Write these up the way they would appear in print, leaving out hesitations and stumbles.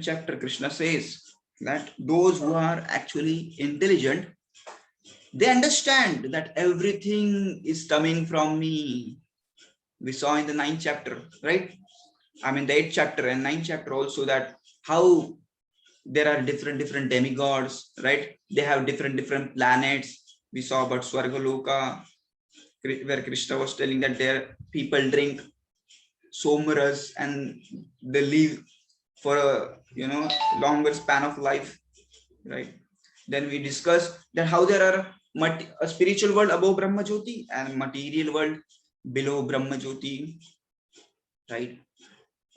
chapter, Krishna says that those who are actually intelligent, they understand that everything is coming from me. We saw in the 9th chapter, right? I mean, the 8th chapter and 9th chapter also, that how there are different demigods, right? They have different planets. We saw about Swargaloka, where Krishna was telling that there people drink somaras and they live for a longer span of life, right? Then we discussed that how there are a spiritual world above Brahma Jyoti and material world below Brahma Jyoti, right?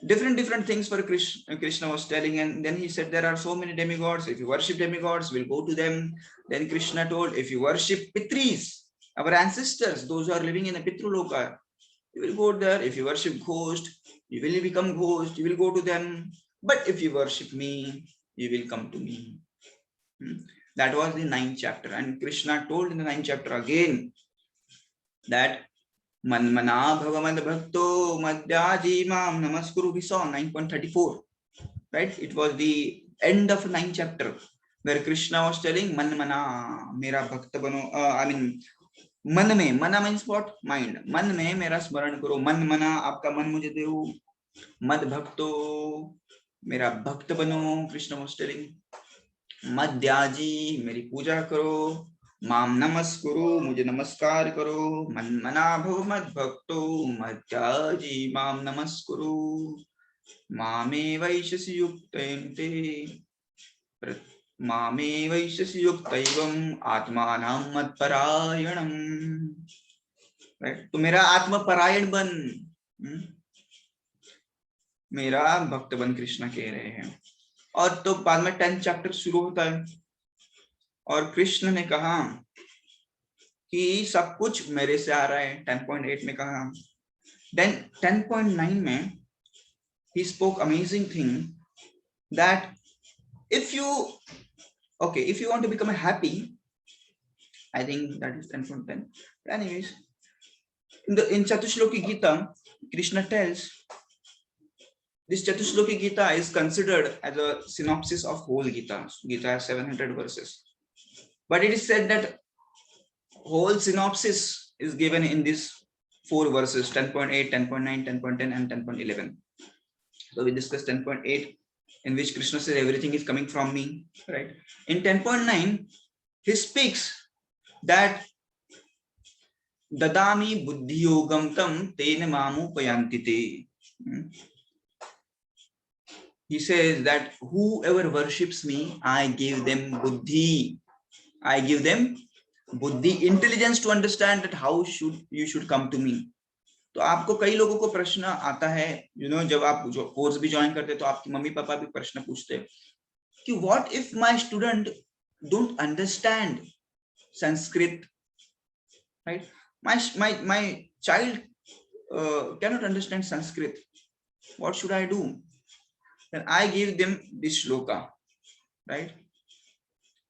Different things for Krishna was telling, and then he said there are so many demigods. If you worship demigods, we'll go to them. Then Krishna told, if you worship Pitris, our ancestors, those who are living in a Pitruloka, you will go there. If you worship ghost, you will become ghost, you will go to them. But if you worship me, you will come to me. That was the 9th chapter. And Krishna told in the 9th chapter again that Manmana Bhavamad Bhakto Madhyaji Mam Namaskuru. We saw 9.34, right? It was the end of 9th chapter where Krishna was telling Manmana Mera Bhakta Bano. मन में, मना means what? Mind. मन में मेरा स्मरण करो. मन मना, आपका मन मुझे दो. मद भक्तो, मेरा भक्त बनो. Krishna was telling. मद्याजी, मेरी पूजा करो. माम नमस्कुरु, मुझे नमस्कार करो. मन मना भव मद भक्तो मद्याजी माम नमस्कुरु. मामे वैशसि युक्तेन्ते मामे वैशसि युक्तैवम् आत्मानं मत्परायणम्. तो मेरा आत्मपरायण बन, मेरा भक्त बन, कृष्ण कह रहे हैं. और तो बाद में 10th चैप्टर शुरू होता है और कृष्ण ने कहा कि सब कुछ मेरे से आ रहा है. 10.8 में कहा. देन 10.9 में he spoke amazing thing that if you want to become happy, I think that is 10.10. Anyways, in Chatushloki Gita, Krishna tells this Chatushloki Gita is considered as a synopsis of whole Gita. Gita has 700 verses, but it is said that whole synopsis is given in these 4 verses: 10.8, 10.9, 10.10, and 10.11. So we discussed 10.8, in which Krishna says everything is coming from me, right? In 10.9, he speaks that dadami buddhi yogam tam tena mamu payantite. He says that whoever worships me, I give them buddhi. I give them buddhi, intelligence to understand that how you should come to me. तो आपको कई लोगों को प्रश्न आता है, जब आप जो कोर्स भी ज्वाइन करते तो आपकी मम्मी पापा भी प्रश्न पूछते कि what if my student don't understand Sanskrit, right? my child cannot understand Sanskrit. What should I do? Then I give them this shloka, right,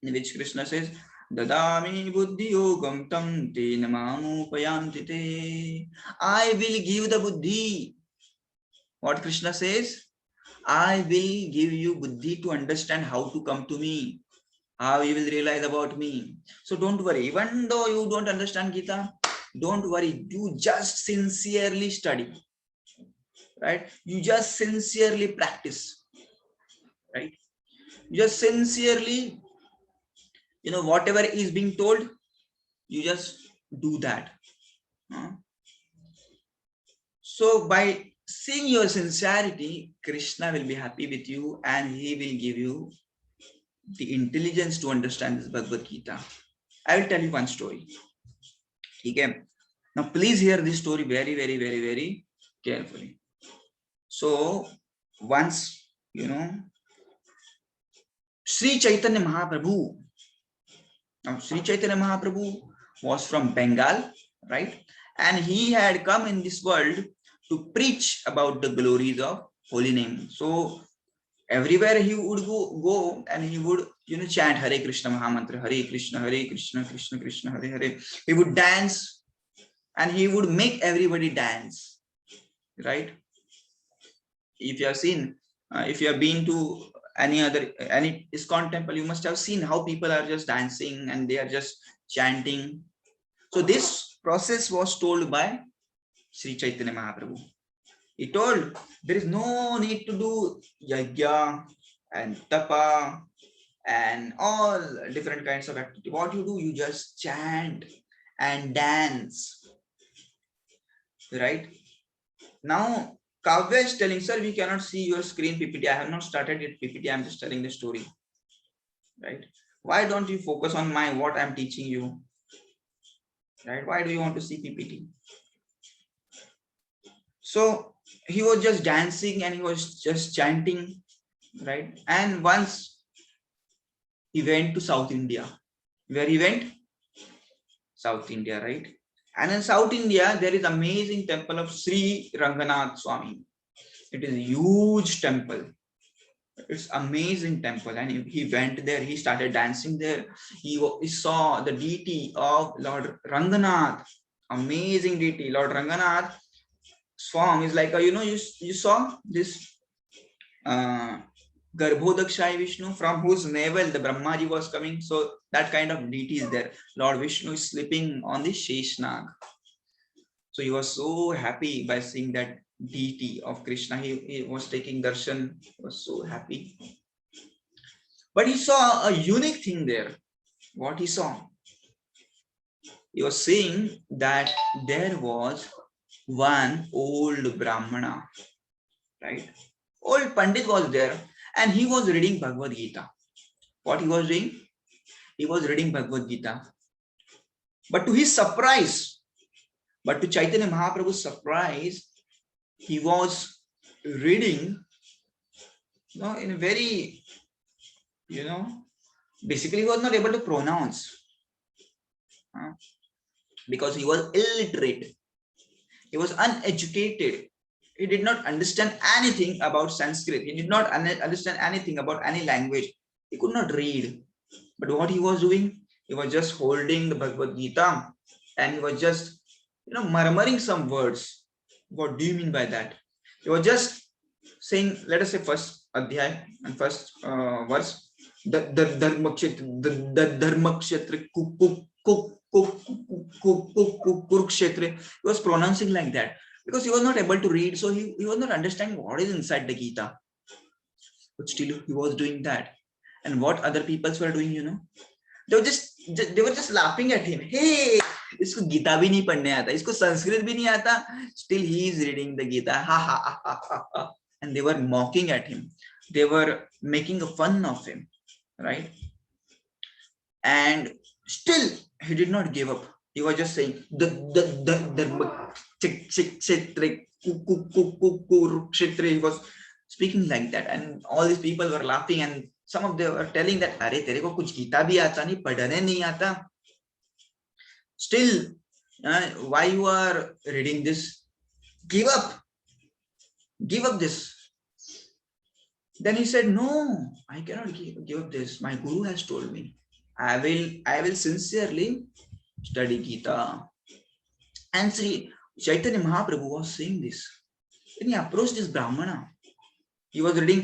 in which Krishna says dadami buddhi yogam tam tena mamupayantite. I will give the buddhi. What Krishna says? I will give you buddhi to understand how to come to me, how you will realize about me. So don't worry, even though you don't understand Gita, don't worry, you just sincerely study, right? You just sincerely practice, right? You just sincerely, whatever is being told, you just do that. So by seeing your sincerity, Krishna will be happy with you and he will give you the intelligence to understand this Bhagavad Gita. I will tell you one story. Okay? Now please hear this story very, very, very, very carefully. So once, Sri Chaitanya Mahaprabhu. Now Sri Chaitanya Mahaprabhu was from Bengal, right? And he had come in this world to preach about the glories of holy name. So everywhere he would go and he would chant Hare Krishna Mahamantra, Hare Krishna, Krishna Krishna, Hare Hare. He would dance and he would make everybody dance, right? If you have seen If you have been to any ISKCON temple, you must have seen how people are just dancing and they are just chanting. So this process was told by Sri Chaitanya Mahaprabhu. He told there is no need to do yajna and tapa and all different kinds of activity. What you do, you just chant and dance, right? Now Kavya is telling, sir, we cannot see your screen PPT. I have not started it PPT. I'm just telling the story, right? Why don't you focus on what I'm teaching you, right? Why do you want to see PPT? So he was just dancing and he was just chanting, right? And once he went to South India. Where he went? South India, right? And in South India, there is amazing temple of Sri Ranganath Swami. It is a huge temple. It's amazing temple. And he went there, he started dancing there. He saw the deity of Lord Ranganath. Amazing deity. Lord Ranganath Swami is like, you saw this Garbhodakshai Vishnu, from whose navel the Brahmaji was coming. So that kind of deity is there. Lord Vishnu is sleeping on the Sheshnag. So he was so happy by seeing that deity of Krishna. He was taking darshan. He was so happy. But he saw a unique thing there. What he saw? He was seeing that there was one old Brahmana, right? Old Pandit was there and he was reading Bhagavad Gita. What he was doing? He was reading Bhagavad Gita. But to his surprise, but to Chaitanya Mahaprabhu's surprise, he was reading, in a very, basically he was not able to pronounce because he was illiterate. He was uneducated. He did not understand anything about Sanskrit. He did not understand anything about any language. He could not read. But what he was doing, he was just holding the Bhagavad Gita and he was just, murmuring some words. What do you mean by that? He was just saying, let us say first adhyay and first verse. The Dharmakshetra Kurukshetra. He was pronouncing like that because he was not able to read, so he was not understanding what is inside the Gita. But still he was doing that. And what other people were doing, they were just laughing at him. Hey, इसको गीता भी नहीं पढ़ने आता, इसको संस्कृत भी नहीं आता, still he is reading the Gita. Ha ha ha ha ha. And they were mocking at him. They were making a fun of him, right? And still he did not give up. He was just saying the he was speaking like that, and all these people were laughing, and some of them were telling that, "Arey, tere ko kuch Gita bhi aata nahi, padhane nahi aata. Still, why you are reading this? Give up this." Then he said, "No, I cannot give up this. My guru has told me. I will sincerely study Gita." And Sri Chaitanya Mahaprabhu was saying this. When he approached this Brahmana, he was reading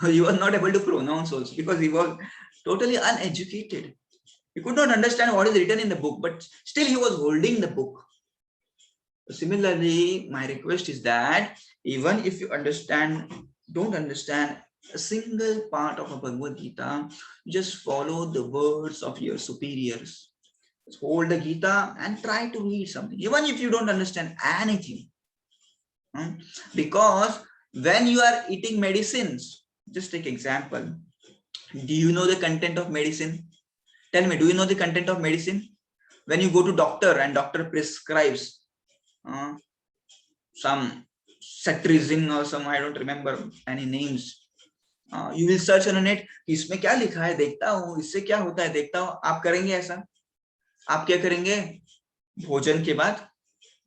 he was not able to pronounce also because he was totally uneducated. He could not understand what is written in the book, but still he was holding the book. Similarly, my request is that even if you don't understand a single part of a Bhagavad Gita, just follow the words of your superiors. Just hold the Gita and try to read something, even if you don't understand anything. Because when you are eating medicines, just take example. Do you know the content of medicine? Tell me, do you know the content of medicine? When you go to doctor and doctor prescribes some cetirizine or some, I don't remember any names. You will search on the net, इसमें क्या लिखा है देखता हूँ, इससे क्या होता है देखता हूँ. आप करेंगे ऐसा? आप क्या करेंगे? भोजन के बाद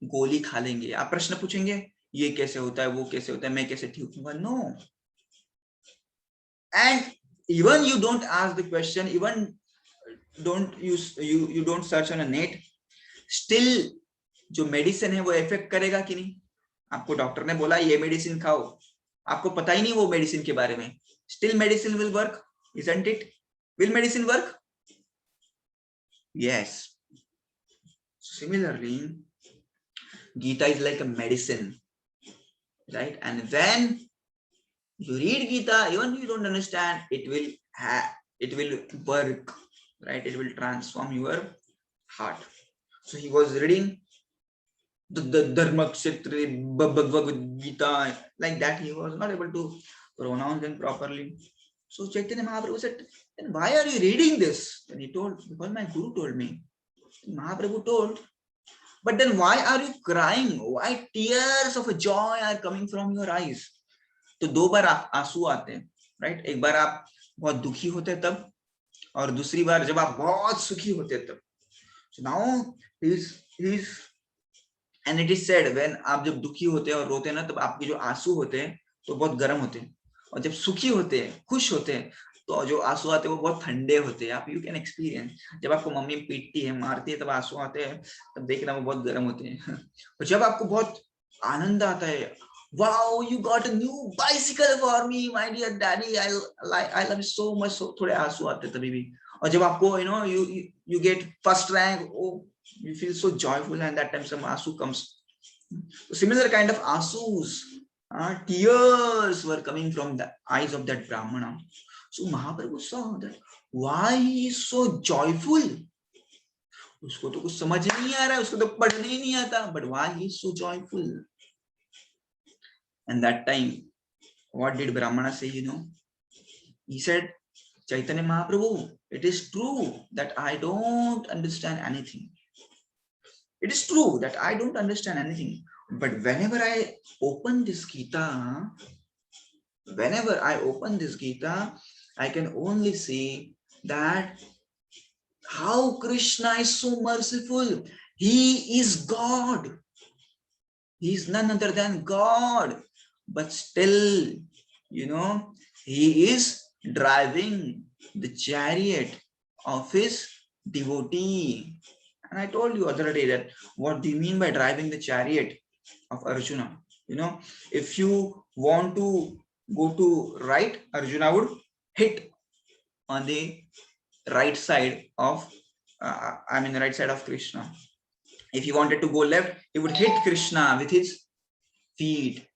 गोली खा लेंगे. आप प्रश्न पूछेंगे, ये कैसे होता है, वो कैसे होता है, मैं कैसे ठीक होऊंगा? No. And even you don't ask the question, even you don't search on a net, still जो मेडिसिन है वो इफेक्ट करेगा कि नहीं? आपको डॉक्टर ने बोला ये मेडिसिन खाओ, आपको पता ही नहीं वो मेडिसिन के बारे में, still medicine will work, isn't it? Will medicine work? Yes. Similarly, Gita is like a medicine, right? And when you read Gita, even if you don't understand, it will work, right? It will transform your heart. So he was reading the Dharma Kshetra Bhagavad Gita, like that. He was not able to pronounce them properly. So Chaitanya Mahaprabhu said, then why are you reading this? And he told, because my Guru told me. Mahaprabhu told, but then why are you crying? Why tears of joy are coming from your eyes? तो दो बार आंसू आते हैं, right? एक बार आप बहुत दुखी होते हैं तब, और दूसरी बार जब आप बहुत सुखी होते हैं तब. So now he's and it is said, when आप जब दुखी होते हैं और रोते हैं ना, तब आपके जो आंसू होते हैं तो बहुत गर्म होते हैं, और जब सुखी होते हैं, खुश होते हैं, तो जो आंसू आते हैं वो बहुत ठंडे होते हैं. आप यू कैन एक्सपीरियंस, जब आपको मम्मी पीटती है, मारती है, तब आंसू आते हैं, तब देखना वो बहुत गर्म होते हैं. और जब आपको बहुत आनंद आता है, wow, you got a new bicycle for me, my dear daddy, I love you so much, so थोड़े आंसू आते हैं तभी भी. और जब आपको you get first rank, oh, you feel so joyful, and that time some asu comes. Similar kind of asus, tears were coming from the eyes of that Brahmana. So Mahaprabhu saw that why he is so joyful. उसको तो कुछ समझ नहीं आ रहा है, उसको तो पढ़ने ही नहीं आता, but why he is so joyful? And that time, what did Brahmana say? He said, Chaitanya Mahaprabhu, it is true that I don't understand anything. It is true that I don't understand anything. But whenever I open this Gita, I can only see that how Krishna is so merciful. He is God. He is none other than God. But still, he is driving the chariot of his devotee. And I told you other day that what do you mean by driving the chariot of Arjuna? If you want to go to right, Arjuna would hit on the right side of, the right side of Krishna. If he wanted to go left, he would hit Krishna with his feet.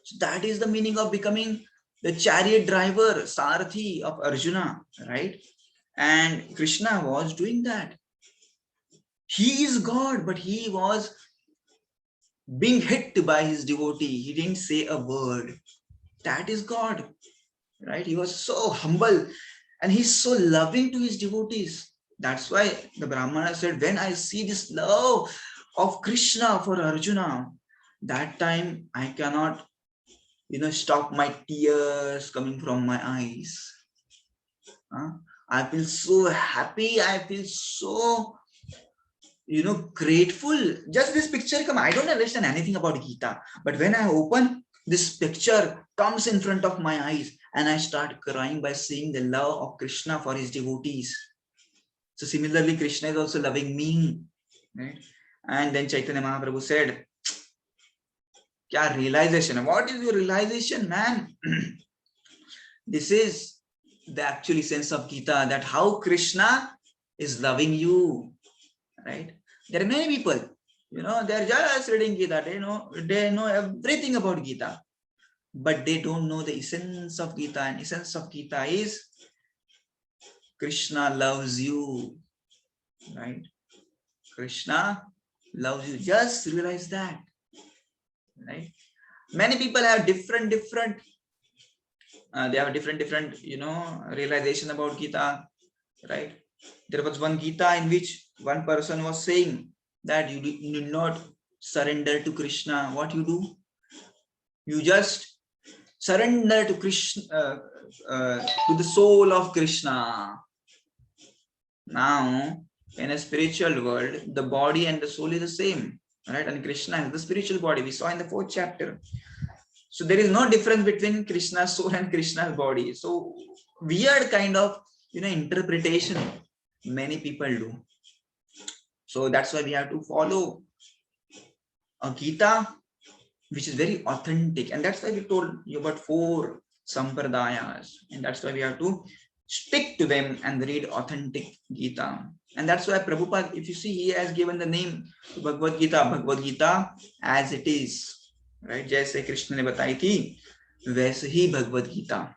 So that is the meaning of becoming the chariot driver, Sarathi of Arjuna, right? And Krishna was doing that. He is God, but he was being hit by his devotee. He didn't say a word. That is God, right? He was so humble and he's so loving to his devotees. That's why the Brahmana said, when I see this love of Krishna for Arjuna, that time I cannot, stop my tears coming from my eyes. I feel so happy. I feel so, grateful. Just this picture come. I don't understand anything about Gita, but when I open, this picture comes in front of my eyes and I start crying by seeing the love of Krishna for his devotees. So similarly, Krishna is also loving me, right? And then Chaitanya Mahaprabhu said, kya realization? What is your realization, man? This is the actual sense of Gita, that how Krishna is loving you, right? There are many people, they're just reading Gita, they know everything about Gita, but they don't know the essence of Gita. And essence of Gita is Krishna loves you, right? Krishna loves you. Just realize that, right? Many people have different realization about Gita, right? There was one Gita in which one person was saying that you do not surrender to Krishna. What you do? You just surrender to Krishna, to the soul of Krishna. Now, in a spiritual world, the body and the soul is the same, right? And Krishna is the spiritual body. We saw in the 4th chapter. So there is no difference between Krishna's soul and Krishna's body. So weird kind of, interpretation many people do. So that's why we have to follow a Gita which is very authentic. And that's why we told you about 4 sampradayas. And that's why we have to stick to them and read authentic Gita. And that's why Prabhupada, if you see, he has given the name to Bhagavad Gita as it is. Right? Jaise Krishna ne batayi thi, वैसे ही Bhagavad Gita.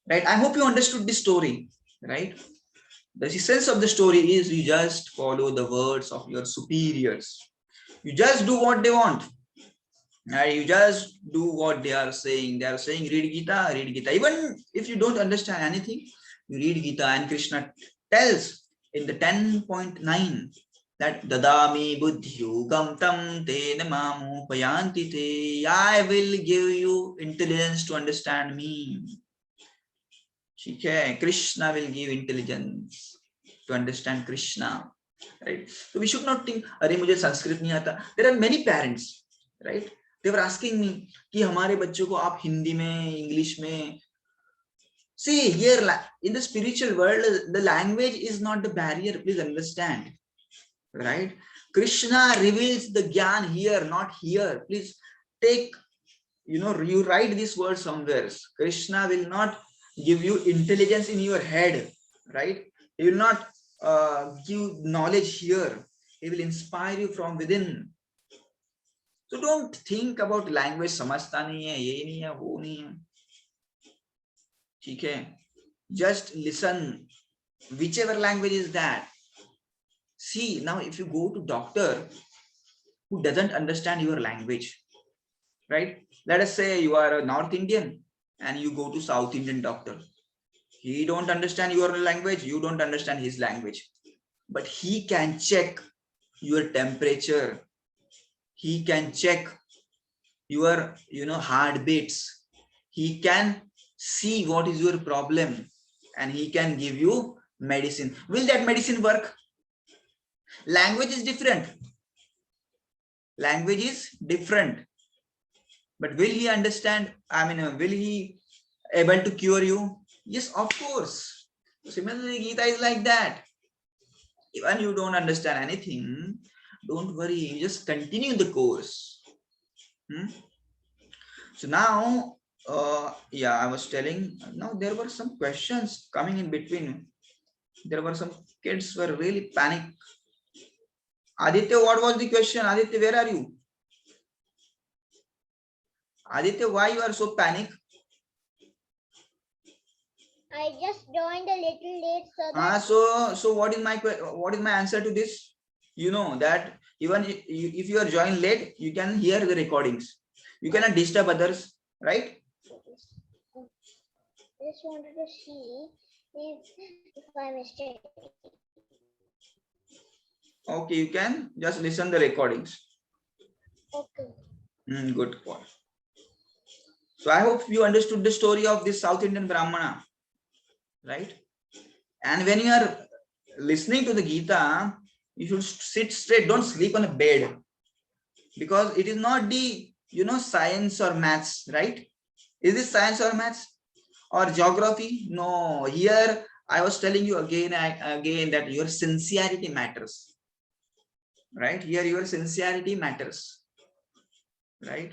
Right? I hope you understood this story. Right? The essence of the story is you just follow the words of your superiors. You just do what they want. Right? You just do what they are saying. They are saying, read Gita, read Gita. Even if you don't understand anything, you read Gita, and Krishna tells in the 10.9 that Dadami buddhyugam tam tena mamu payanti te. I will give you intelligence to understand me. Okay, Krishna will give intelligence to understand Krishna. Right? So we should not think, अरे मुझे संस्कृत नहीं आता. There are many parents, right? They were asking me कि हमारे बच्चों को आप हिंदी में, इंग्लिश में. See, here in the spiritual world, the language is not the barrier. Please understand, right? Krishna reveals the Gyan here, not here. Please take, you write this word somewhere. Krishna will not give you intelligence in your head, right? He will not give knowledge here. He will inspire you from within. So don't think about language. समझता नहीं है, ये नहीं है, वो नहीं है. ठीक है? Just listen. Whichever language is that. See, now if you go to doctor who doesn't understand your language, right? Let us say you are a North Indian and you go to South Indian doctor. He don't understand your language, you don't understand his language. But he can check your temperature. He can check your, heartbeats. He can see what is your problem and he can give you medicine. Will that medicine work? Language is different. Language is different. But will he understand? Will he able to cure you? Yes, of course. Similarly, Gita is like that. Even you don't understand anything, don't worry. You just continue the course. So now, I was telling. Now there were some questions coming in between. There were some kids were really panic. Aditya, what was the question? Aditya, where are you? Aditya, why you are so panic? I just joined a little late, so that. So what is my answer to this? You know that even if you are joined late, you can hear the recordings. You cannot disturb others, right? I just wanted to see if I mistake. Okay, you can just listen the recordings. Okay. Good point. So I hope you understood the story of this South Indian Brahmana, right? And when you are listening to the Gita, you should sit straight. Don't sleep on a bed, because it is not the science or maths, right? Is this science or maths or geography? No. Here I was telling you again that your sincerity matters, right? Here your sincerity matters, right?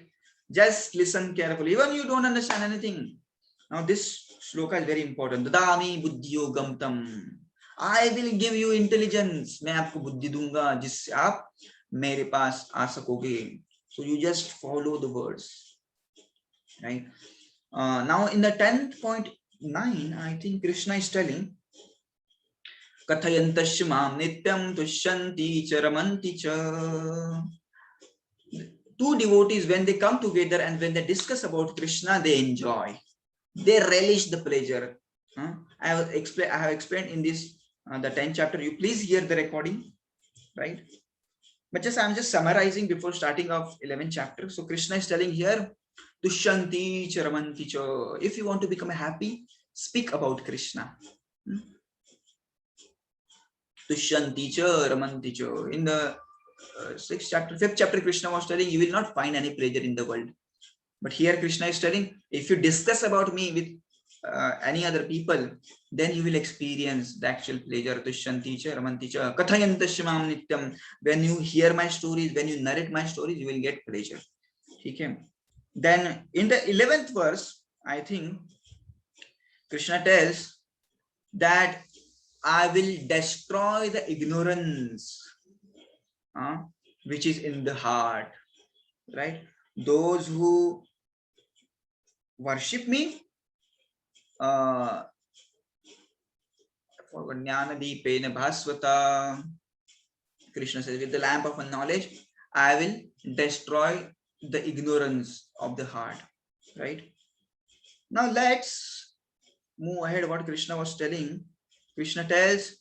Just listen carefully. Even you don't understand anything. Now this shloka is very important. Dadami buddhyogam tam. I will give you intelligence. मैं आपको बुद्धि दूंगा जिससे आप मेरे पास आ सकोगे. So you just follow the words, right? Now in the 10.9, I think Krishna is telling, Kathayantasya mam nityam tushyanti cha ramanti cha. Two devotees, when they come together and when they discuss about Krishna, they enjoy. They relish the pleasure. I have explained in this the 10th chapter. You please hear the recording, right? But I'm just summarizing before starting of 11th chapter. So Krishna is telling here, Tushyanti charamanti cha. If you want to become happy, speak about Krishna. Tushyanti cha ramanti cha. In the 5th chapter, Krishna was telling, you will not find any pleasure in the world. But here Krishna is telling, if you discuss about me with any other people, then you will experience the actual pleasure. Tushyanti cha ramanti cha. Kathayantasya mam nityam. When you hear my stories, when you narrate my stories, you will get pleasure. Okay. Then in the 11th verse, I think Krishna tells that I will destroy the ignorance which is in the heart, right? Those who worship me, for Jnana Bhaswata, Krishna says, with the lamp of knowledge, I will destroy the ignorance of the heart, right? Now let's move ahead. What Krishna was telling. Krishna tells,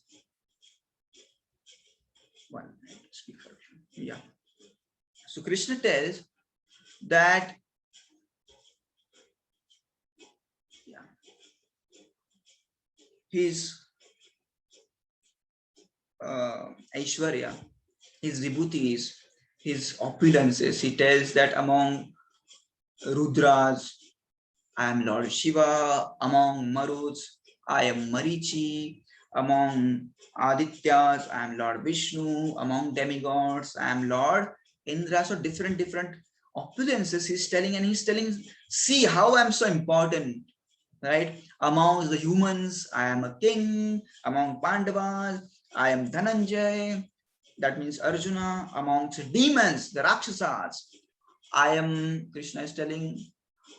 one minute, speaker. Yeah. So Krishna tells that, yeah, his Aishwarya, his vibhutis, his opulences. He tells that among Rudras, I am Lord Shiva. Among Maruts, I am Marichi. Among Adityas, I am Lord Vishnu. Among demigods, I am Lord Indra. So different opulences he's telling, and he's telling, see how I'm so important, right? Among the humans, I am a king. Among Pandavas, I am Dhananjay. That means Arjuna. Amongst demons, the Rakshasas, I am, Krishna is telling,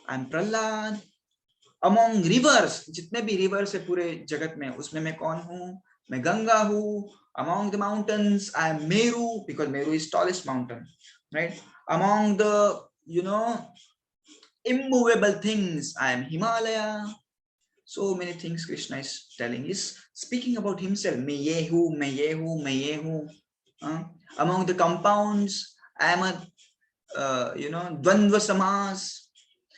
I am Prahlad. Among rivers, जितने भी rivers है पूरे जगत में, उसमें मैं कौन हूँ? मैं गंगा हूँ. Among the mountains, I am Meru, because Meru is tallest mountain, right? Among the, immovable things, I am Himalaya. So many things Krishna is telling. He's speaking about himself. मैं ये हूँ, मैं ये हूँ, मैं ये हूँ. Among the compounds, I am a, Dvandva Samas.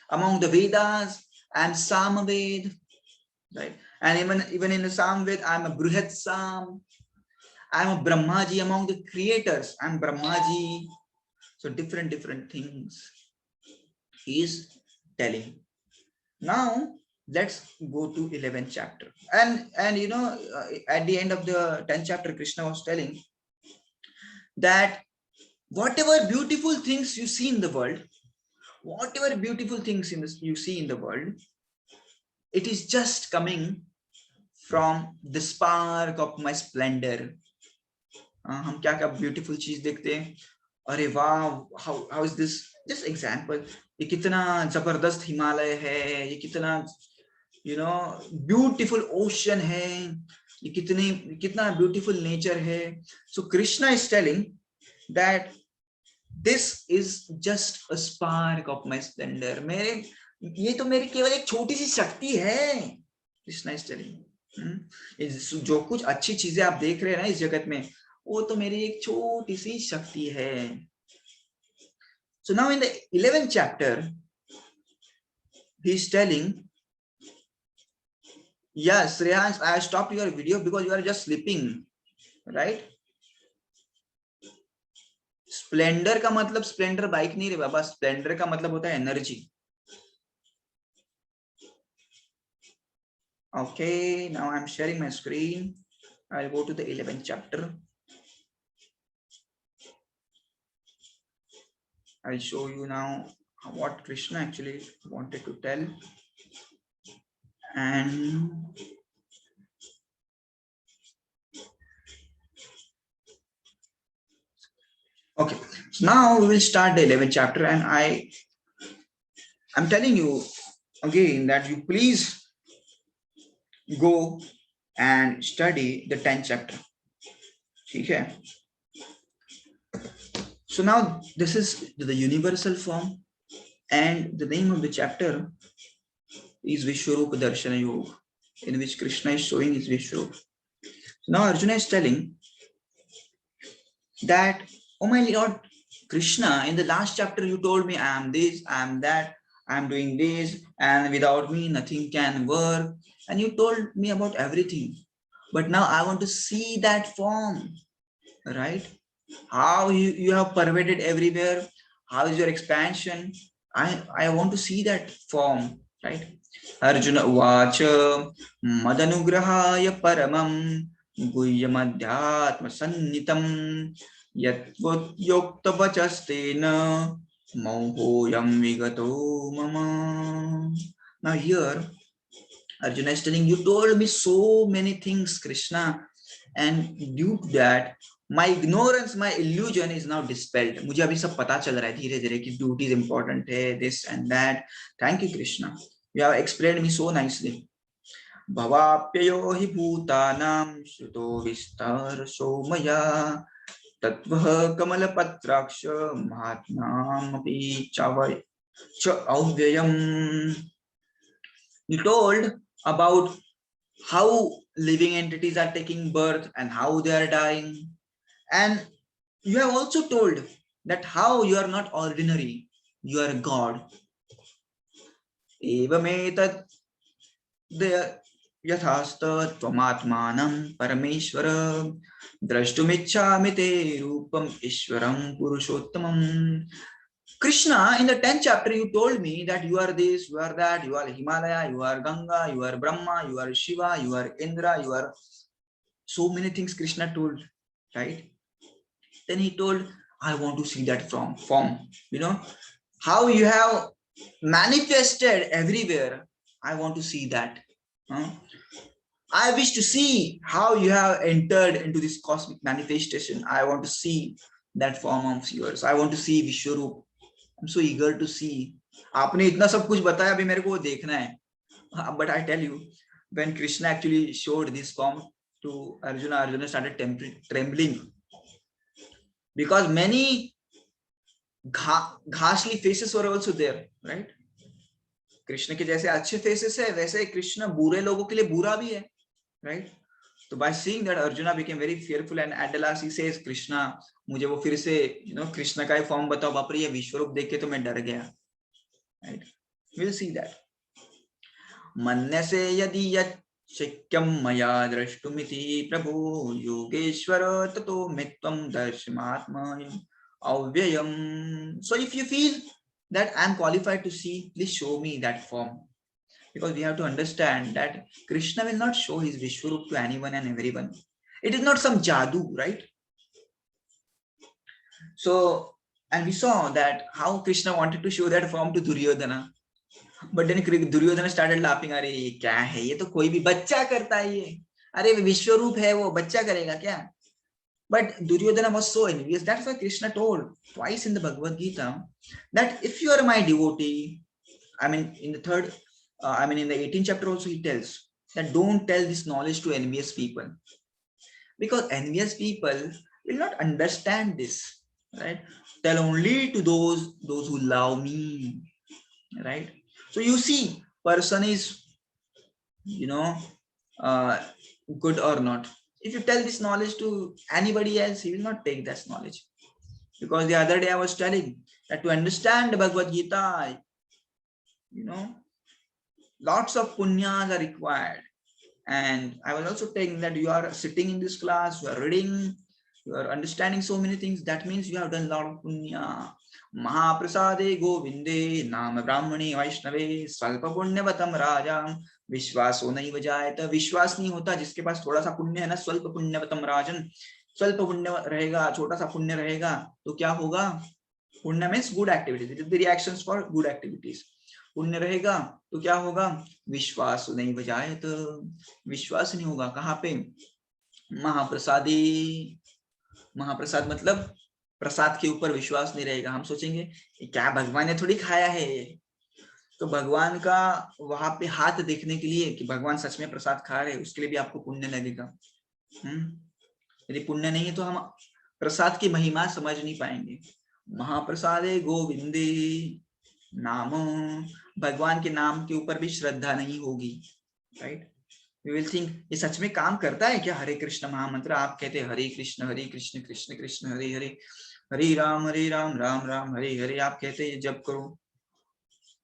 Among the Vedas, I am Samaved, right? And even in the Samved, I am a Bruhat Sam. I am a Brahmaji. Among the creators, I am Brahmaji. So different things he is telling. Now let's go to 11th chapter. And at the end of the 10th chapter, Krishna was telling that whatever beautiful things you see in the world, whatever beautiful things you see in the world, it is just coming from the spark of my splendor. हम क्या क्या beautiful चीज देखते हैं, अरे वाह, how is this? Just example, ये कितना जबरदस्त हिमालय है, ये कितना beautiful ocean है, ये कितना beautiful nature है. So Krishna is telling that this is just a spark of my splendor. ये तो मेरी केवल एक छोटी सी शक्ति है. Krishna is telling. जो कुछ अच्छी चीजें आप देख रहे हैं ना इस जगत में, वो तो मेरी एक छोटी सी शक्ति है. So now in the 11th chapter, he is telling, yes, Shreyans, I stopped your video because you are just sleeping, right? Splendor का मतलब स्प्लेंडर बाइक नहीं रे बाबा, स्प्लेंडर का मतलब होता है energy. Okay, now I'm sharing my screen. I'll go to the 11th chapter. I'll show you now what Krishna actually wanted to tell. And okay, so now we will start the 11th chapter, and I'm telling you again that you please go and study the 10th chapter. Okay. So now this is the universal form, and the name of the chapter is Vishwarupa Darshana Yoga, in which Krishna is showing his Vishwarupa. So now Arjuna is telling that, oh my Lord Krishna, in the last chapter you told me I am this, I am that, I am doing this, and without me nothing can work. And you told me about everything. But now I want to see that form, right? How you have pervaded everywhere. How is your expansion? I want to see that form, right? Arjuna Uvacha Madanugrahaya Paramam Guhyamadhyatma Sannitam Yatvat Yokta Vachastena Mohoyam vigato mama. Now here Arjuna is telling, you told me so many things, Krishna, and due to that, my ignorance, my illusion is now dispelled. मुझे अभी सब पता चल रहा है धीरे धीरे कि duty is important है, this and that. Thank you, Krishna. You have explained me so nicely. भवाप्ययो हि भूतानां श्रुतो विस्तारशो मया तत्वः कमलपत्राक्ष महात्मामपि च अव्ययम्. You told about how living entities are taking birth and how they are dying. And you have also told that how you are not ordinary, you are God. Evametat yathasta tvamatmanam parameshwara drashtumichhami te rupam ishwaram purushottamam. Krishna, in the 10th chapter, you told me that you are this, you are that, you are Himalaya, you are Ganga, you are Brahma, you are Shiva, you are Indra, you are so many things Krishna told, right? Then he told, I want to see that form, you know, how you have manifested everywhere. I want to see that. I wish to see how you have entered into this cosmic manifestation. I want to see that form of yours. I want to see Vishwarup. I'm so eager to see. आपने इतना सब कुछ बताया, अभी मेरे को वो देखना है. But I tell you, when Krishna actually showed this form to Arjuna, Arjuna started trembling because many ghastly faces were also there, right? Krishna के जैसे अच्छे faces है, वैसे कृष्ण बुरे लोगों के लिए बुरा भी है, right? So by seeing that, Arjuna became very fearful, and at the last he says, Krishna, मुझे वो फिर से, you know, कृष्ण का फॉर्म बताओ. बाप रे, ये विश्वरूप देख के तो मैं डर गया, right? We'll see that. मन्यसे यदि शक्यं मया द्रष्टुमिति प्रभो योगेश्वर ततो मे त्वं दर्शयात्मयम् अव्ययम्. So if you feel that I am qualified to see, please show me that form. Because we have to understand that Krishna will not show his Vishwarup to anyone and everyone. It is not some jadoo, right? So, and we saw that how Krishna wanted to show that form to Duryodhana. But then Duryodhana started laughing. अरे ये क्या है, ये तो कोई भी बच्चा करता है ये. अरे विश्वरूप है वो, बच्चा करेगा क्या? But Duryodhana was so envious. That's why Krishna told twice in the Bhagavad Gita that if you are my devotee, I mean in the in the 18th chapter also he tells that don't tell this knowledge to envious people, because envious people will not understand this, right? Tell only to those who love me, right? So you see, person is, you know, good or not. If you tell this knowledge to anybody else, he will not take this knowledge. Because the other day I was telling that to understand the Bhagavad Gita, you know, lots of punyas are required. And I was also saying that you are sitting in this class, you are reading, you are understanding so many things. That means you have done a lot of punya. Mahaprasade govinde nama brahmani vaishnave swalpa punyavatam rajam विश्वासो नैव जायते. विश्वास नहीं होता जिसके पास थोड़ा सा पुण्य है ना, स्वल्प पुण्यवतम राजन. स्वल्प पुण्य रहेगा, छोटा सा पुण्य रहेगा तो क्या होगा? पुण्य means good activities, it is the reactions for good activities. पुण्य रहेगा तो क्या होगा? विश्वास नहीं बजाए तो विश्वास नहीं होगा. कहाँ पे? महाप्रसादी. महाप्रसाद मतलब प्रसाद के ऊपर विश्वास नहीं रहेगा. हम सोचेंगे क्या भगवान ने थोड़ी खाया है, तो भगवान का वहां पे हाथ देखने के लिए कि भगवान सच में प्रसाद खा रहे, उसके लिए भी आपको पुण्य लगेगा. यदि पुण्य नहीं है तो हम प्रसाद की महिमा समझ नहीं पाएंगे. महाप्रसादे गोविंदे नाम, भगवान के नाम के ऊपर भी श्रद्धा नहीं होगी, राइट? वी विल थिंक ये सच में काम करता है क्या? हरे कृष्ण महामंत्र आप कहते हैं, हरे कृष्ण कृष्ण कृष्ण हरे हरे, हरे राम राम राम हरे हरे आप कहते हैं जप करो,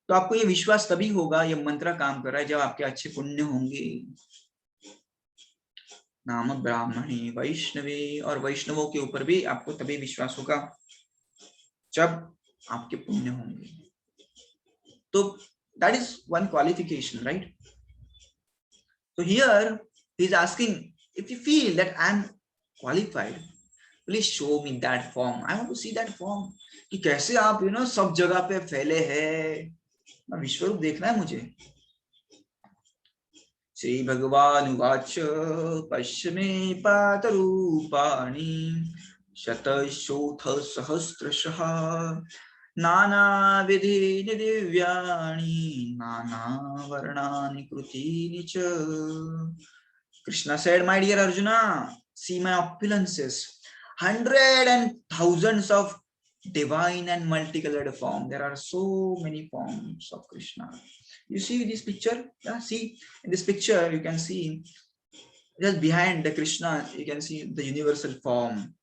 तो आपको ये विश्वास तभी होगा ये मंत्र काम कर रहा है जब आपके अच्छे पुण्य होंगे. नाम ब्राह्मणी वैष्णवी, और वैष्णवों के ऊपर भी आपको तभी विश्वास होगा जब आपके पुण्य होंगे. तो that is one qualification, right? So here he is asking, if you feel that I am qualified, please show me that form. I want to see that form. कि कैसे आप सब जगह पे फैले हैं, विश्वरूप देखना है मुझे। श्री भगवान उवाच पश्य मे पादरूपाणि शतशोऽथ सहस्रशः नानाविधीनि दिव्यानि नानावर्णानि कृतीनि च। Krishna said, my dear Arjuna, see my opulences, hundred and thousands of divine and multicolored form. There are so many forms of Krishna. You see this picture? Yeah, see in this picture you can see just behind the Krishna you can see the universal form.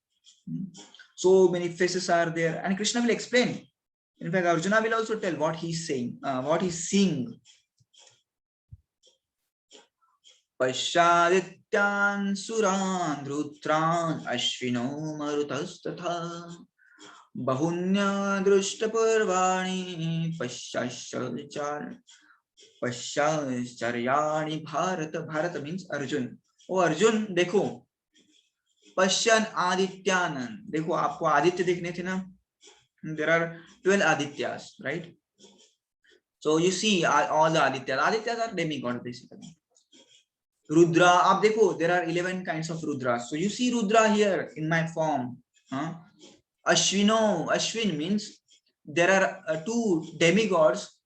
So many faces are there, and Krishna will explain. In fact, Arjuna will also tell what he's saying, what he's seeing. पश्चादित्यान् सुरान् रुद्रान् अश्विनो मरुतस्तथा बहुन्यदृष्टपर्वाणि पश्चाश्चर्याणि Bharat. Bharat means Arjun. ओ अर्जुन देखो, पश्चन आदित्यान, देखो आपको आदित्य देखने थे ना, there are 12 Adityas, right? So you see all the Adityas. Adityas are demigods basically. Rudra, आप देखो, there are 11 kinds of Rudra. So you see Rudra here in my form. Ashwino, Ashwin means there are 2 demigods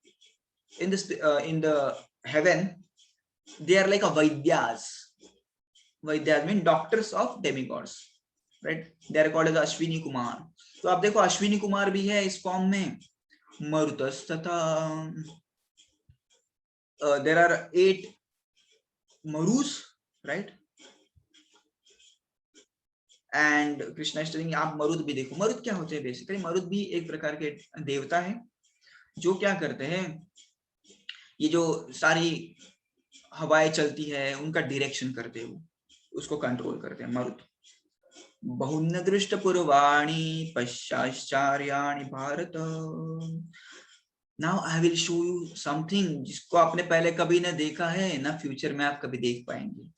in the heaven. They are like a Vaidyas. Vaidyas mean doctors of demigods, right? They are called as Ashwini Kumar. तो आप देखो अश्विनी कुमार भी है इस form में। मरुतस तथा there are 8 Marus, right? And Krishna is telling आप मरुद भी देखो। मरुद क्या होते हैं? बेसिकली मरुद भी एक प्रकार के देवता है जो क्या करते हैं, ये जो सारी हवाएं चलती है उनका डायरेक्शन करते हैं, वो उसको कंट्रोल करते हैं मरुद। बहुन्य दृष्ट पूर्वाणि पश्चाश्चर्याणि Bharat. Now I will show you something जिसको आपने पहले कभी न देखा है, ना फ्यूचर में आप कभी देख पाएंगे।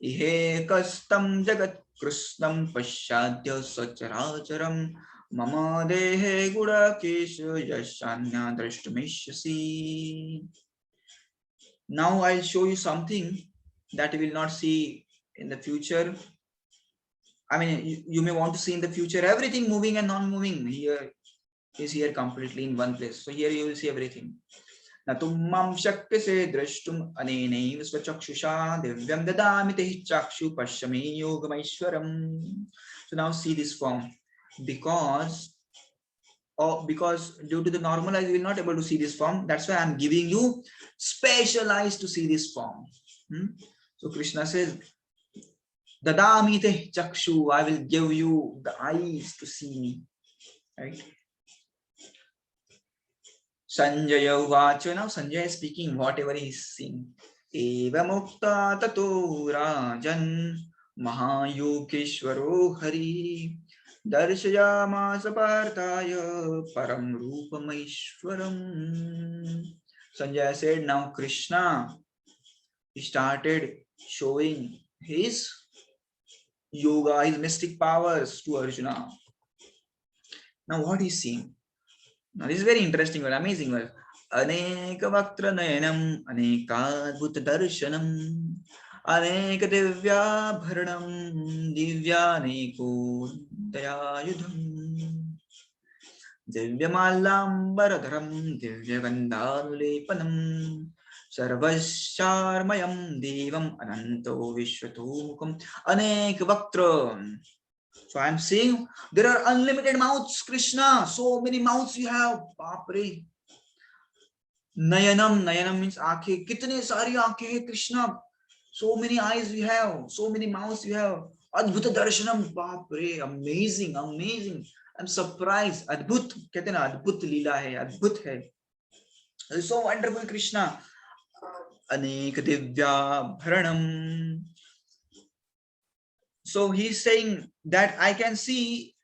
इहे कस्तम जगत कृष्णं पश्चाद्य सचराचरं मम देहे गुणाकेश यशान्या द्रष्टुमिष्यसि। Now I'll show you something that you will not see in the future. I mean, you may want to see in the future everything moving and non-moving. Here is here completely in one place. So here you will see everything. न तुम शक्यसे द्रष्टुम अनेनैव स्वचक्षुषा दिव्यं ददामि ते चक्षु पश्य मे योगमैश्वरम्. So now see this form, because due to the normal eyes you will not able to see this form. That's why I'm giving you special eyes to see this form. So Krishna says, Dadami te chakshu, I will give you the eyes to see me. Right? Sanjaya Uvacha. Now Sanjaya is speaking whatever he is seeing. Eva mukta tato rajan mahayogeshwaro hari darshayamasa partaya param rupamaishwaram. Sanjaya said, now Krishna, he started showing his yoga, his mystic powers to Arjuna. Now what he's seeing? Now this is very interesting word, amazing word. Aneka vaktra nayanam, anekadbhut darshanam, aneka divya bharanam, divyaneko dayayudham, divyamalambaradharam, divyagandhanulepanam, sarvasharmayam devam ananto vishwatomukam, anek vaktra. So I'm saying there are unlimited mouths, Krishna. So many mouths you have. Baapre. Nayanam. Nayanam means आंखें. कितने सारी आंखें हैं Krishna. So many eyes you have. So many mouths you have. Adbhuta darshanam. Baapre. Amazing. Amazing. I'm surprised. Adbhut. कहते ना अद्भुत लीला है. अद्भुत है. It's so wonderful Krishna. अनेक Divya भरणम. So he's saying that I can see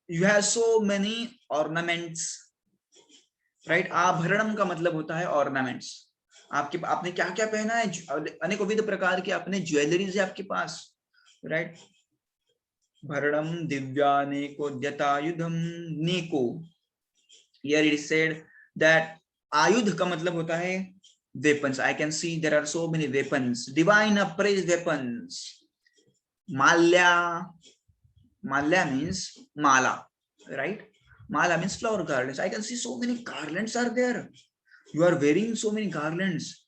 you have so many ornaments, right? आभरणम का मतलब होता है ornaments. आपने क्या क्या पहना है? अनेकों विध प्रकार के अपने ज्वेलरीज है आपके पास, right? Bharanam Divyaneko Neko. Here it is said that Ayudh का मतलब होता है weapons. I can see there are so many weapons, divine appraised weapons. Malya means mala, right? Mala means flower garlands. I can see so many garlands are there. You are wearing so many garlands.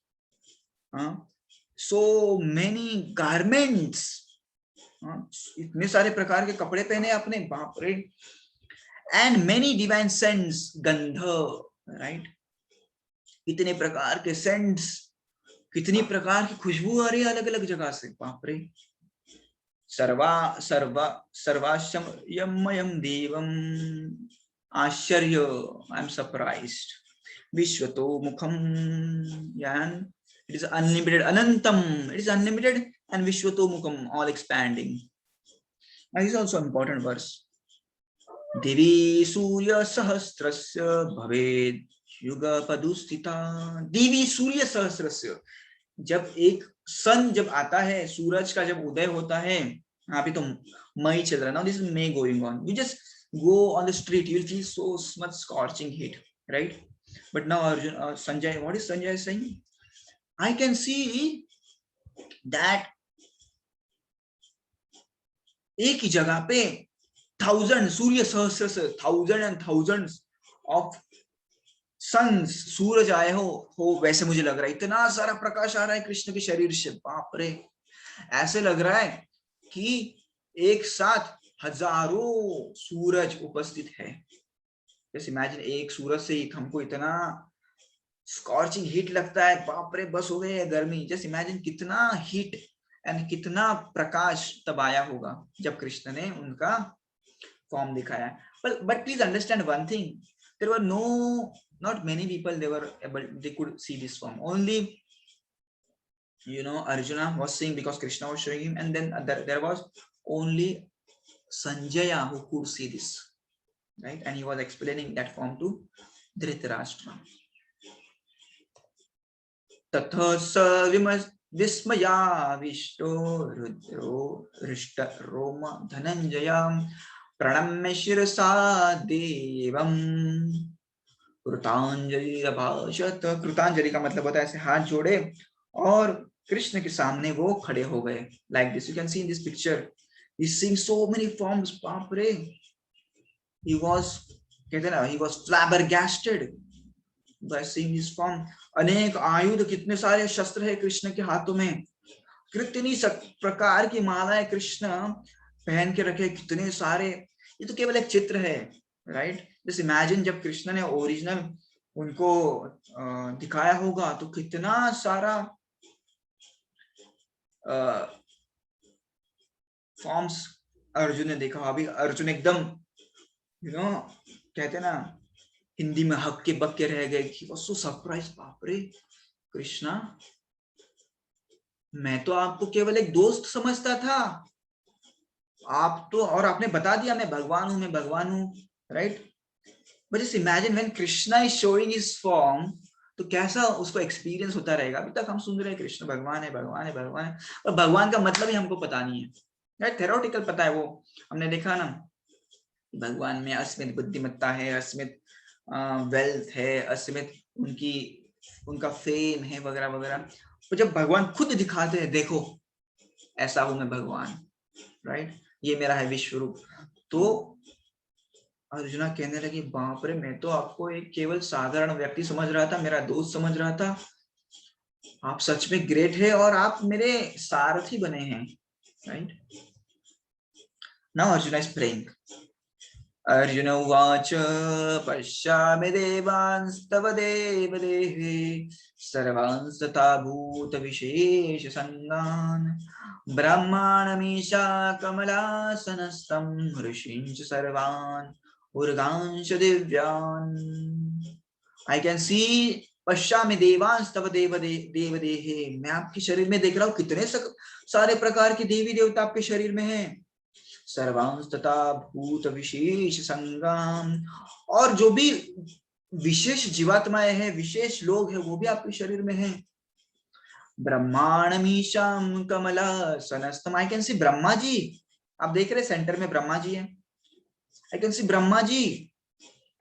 So many garments. इतने सारे प्रकार के कपड़े पहने आपने, बाप रे. And many divine scents, गंध, right? कितने प्रकार के scents, कितनी प्रकार की खुशबू आ रही है अलग अलग जगह से, बाप रे. सर्वाश्रयमयं देवम आश्चर्य, I am surprised. Vishwato mukham, and it is unlimited, anantam, it is unlimited, and Vishwato mukham, all expanding. This is also an important verse. Devi Surya Sahasrasya Bhaved Yuga Padustita. Devi Surya Sahasrasya. जब एक सन जब आता है, सूरज का जब उदय होता है, यहाँ पे तो मई चल रहा है. Now this is May going on. You just go on the street, you will feel so much scorching heat, right? But now Arjun, Sanjay, what is Sanjay saying? I can see that एक ही जगह पे 1000 सूर्य सहस्र से 1000 and thousands of suns, सूरज आए हो वैसे मुझे लग रहा है. इतना सारा प्रकाश आ रहा है कृष्ण के शरीर से, बाप रे. ऐसे लग रहा है कि एक साथ हजारों सूरज उपस्थित है. जैसे इमेजिन, एक सूरज से हमको इतना स्कॉर्चिंग हीट लगता है, बाप रे, बस हो गए गर्मी. जस्ट इमेजिन कितना हीट एंड कितना प्रकाश तब आया होगा जब कृष्ण ने उनका फॉर्म दिखाया. But please understand one thing, there were not many people they could see this form. Only, Arjuna was seeing because Krishna was showing him, and then there was only Sanjaya who could see this, right? And he was explaining that form to Dhritarashtra. Tatha sa vismaya vishto rudro rishta roma dhananjayam pranamya shirasa devam कृतांजलि अभाषत. कृतांजलि का मतलब होता है ऐसे हाथ जोड़े और कृष्ण के सामने वो खड़े हो गए. Like this, you can see in this picture. He's seeing so many forms, बाप रे. He was flabbergasted by seeing his form. अनेक आयुध, कितने सारे शस्त्र है कृष्ण के हाथों में, कितनी प्रकार की मालाएं कृष्ण पहन के रखे, कितने सारे. ये तो केवल एक चित्र है, राइट? जस्ट इमेजिन जब कृष्ण ने ओरिजिनल उनको दिखाया होगा तो कितना सारा फॉर्म्स अर्जुन ने देखा. अभी अर्जुन एकदम कहते ना हिंदी में हक्के बक्के रह गए. He was so surprised, बाप रे, कृष्णा, मैं तो आपको केवल एक दोस्त समझता था, आप तो, और आपने बता दिया मैं भगवान हूं, right? But just imagine when Krishna is showing his form, तो कैसा उसको एक्सपीरियंस होता रहेगा. अभी तक हम सुन रहे हैं कृष्ण भगवान है, और भगवान का मतलब ही हमको पता नहीं है, राइट? थेरोटिकल पता है, वो हमने देखा ना, भगवान में अस्मित बुद्धिमत्ता है, अस्मित वेल्थ है, अस्मित उनका फेम है, वगैरह वगैरह. तो जब भगवान खुद दिखाते हैं, देखो ऐसा हूं मैं भगवान, राइट, ये मेरा है विश्व रूप, तो अर्जुना कहने लगी, बाप रे, मैं तो आपको एक केवल साधारण व्यक्ति समझ रहा था, मेरा दोस्त समझ रहा था. आप सच में ग्रेट है और आप मेरे सारथी बने हैं, right? Now arjuna is praying. Arjun उवाच पश्यामि देवांस्तव देवदेहे सर्वांस्तथा भूत विशेष संगान् ब्रह्माणमीशा कमलासनस्थं ऋषींच सर्वान् उर्गांश दिव्यान्. I can see पश्यामि देवांस्तव देवदेहे. मैं आपके शरीर में देख रहा हूँ कितने सारे प्रकार के देवी देवता आपके शरीर में हैं. सर्वांश तथा भूत विशेष संगम, और जो भी विशेष जीवात्माएं हैं, विशेष लोग हैं, वो भी आपके शरीर में हैं. ब्रह्मांडमीशम कमला सनस्तम. I can see Brahma ji, आप देख रहे सेंटर में ब्रह्मा जी है, I can see Brahma ji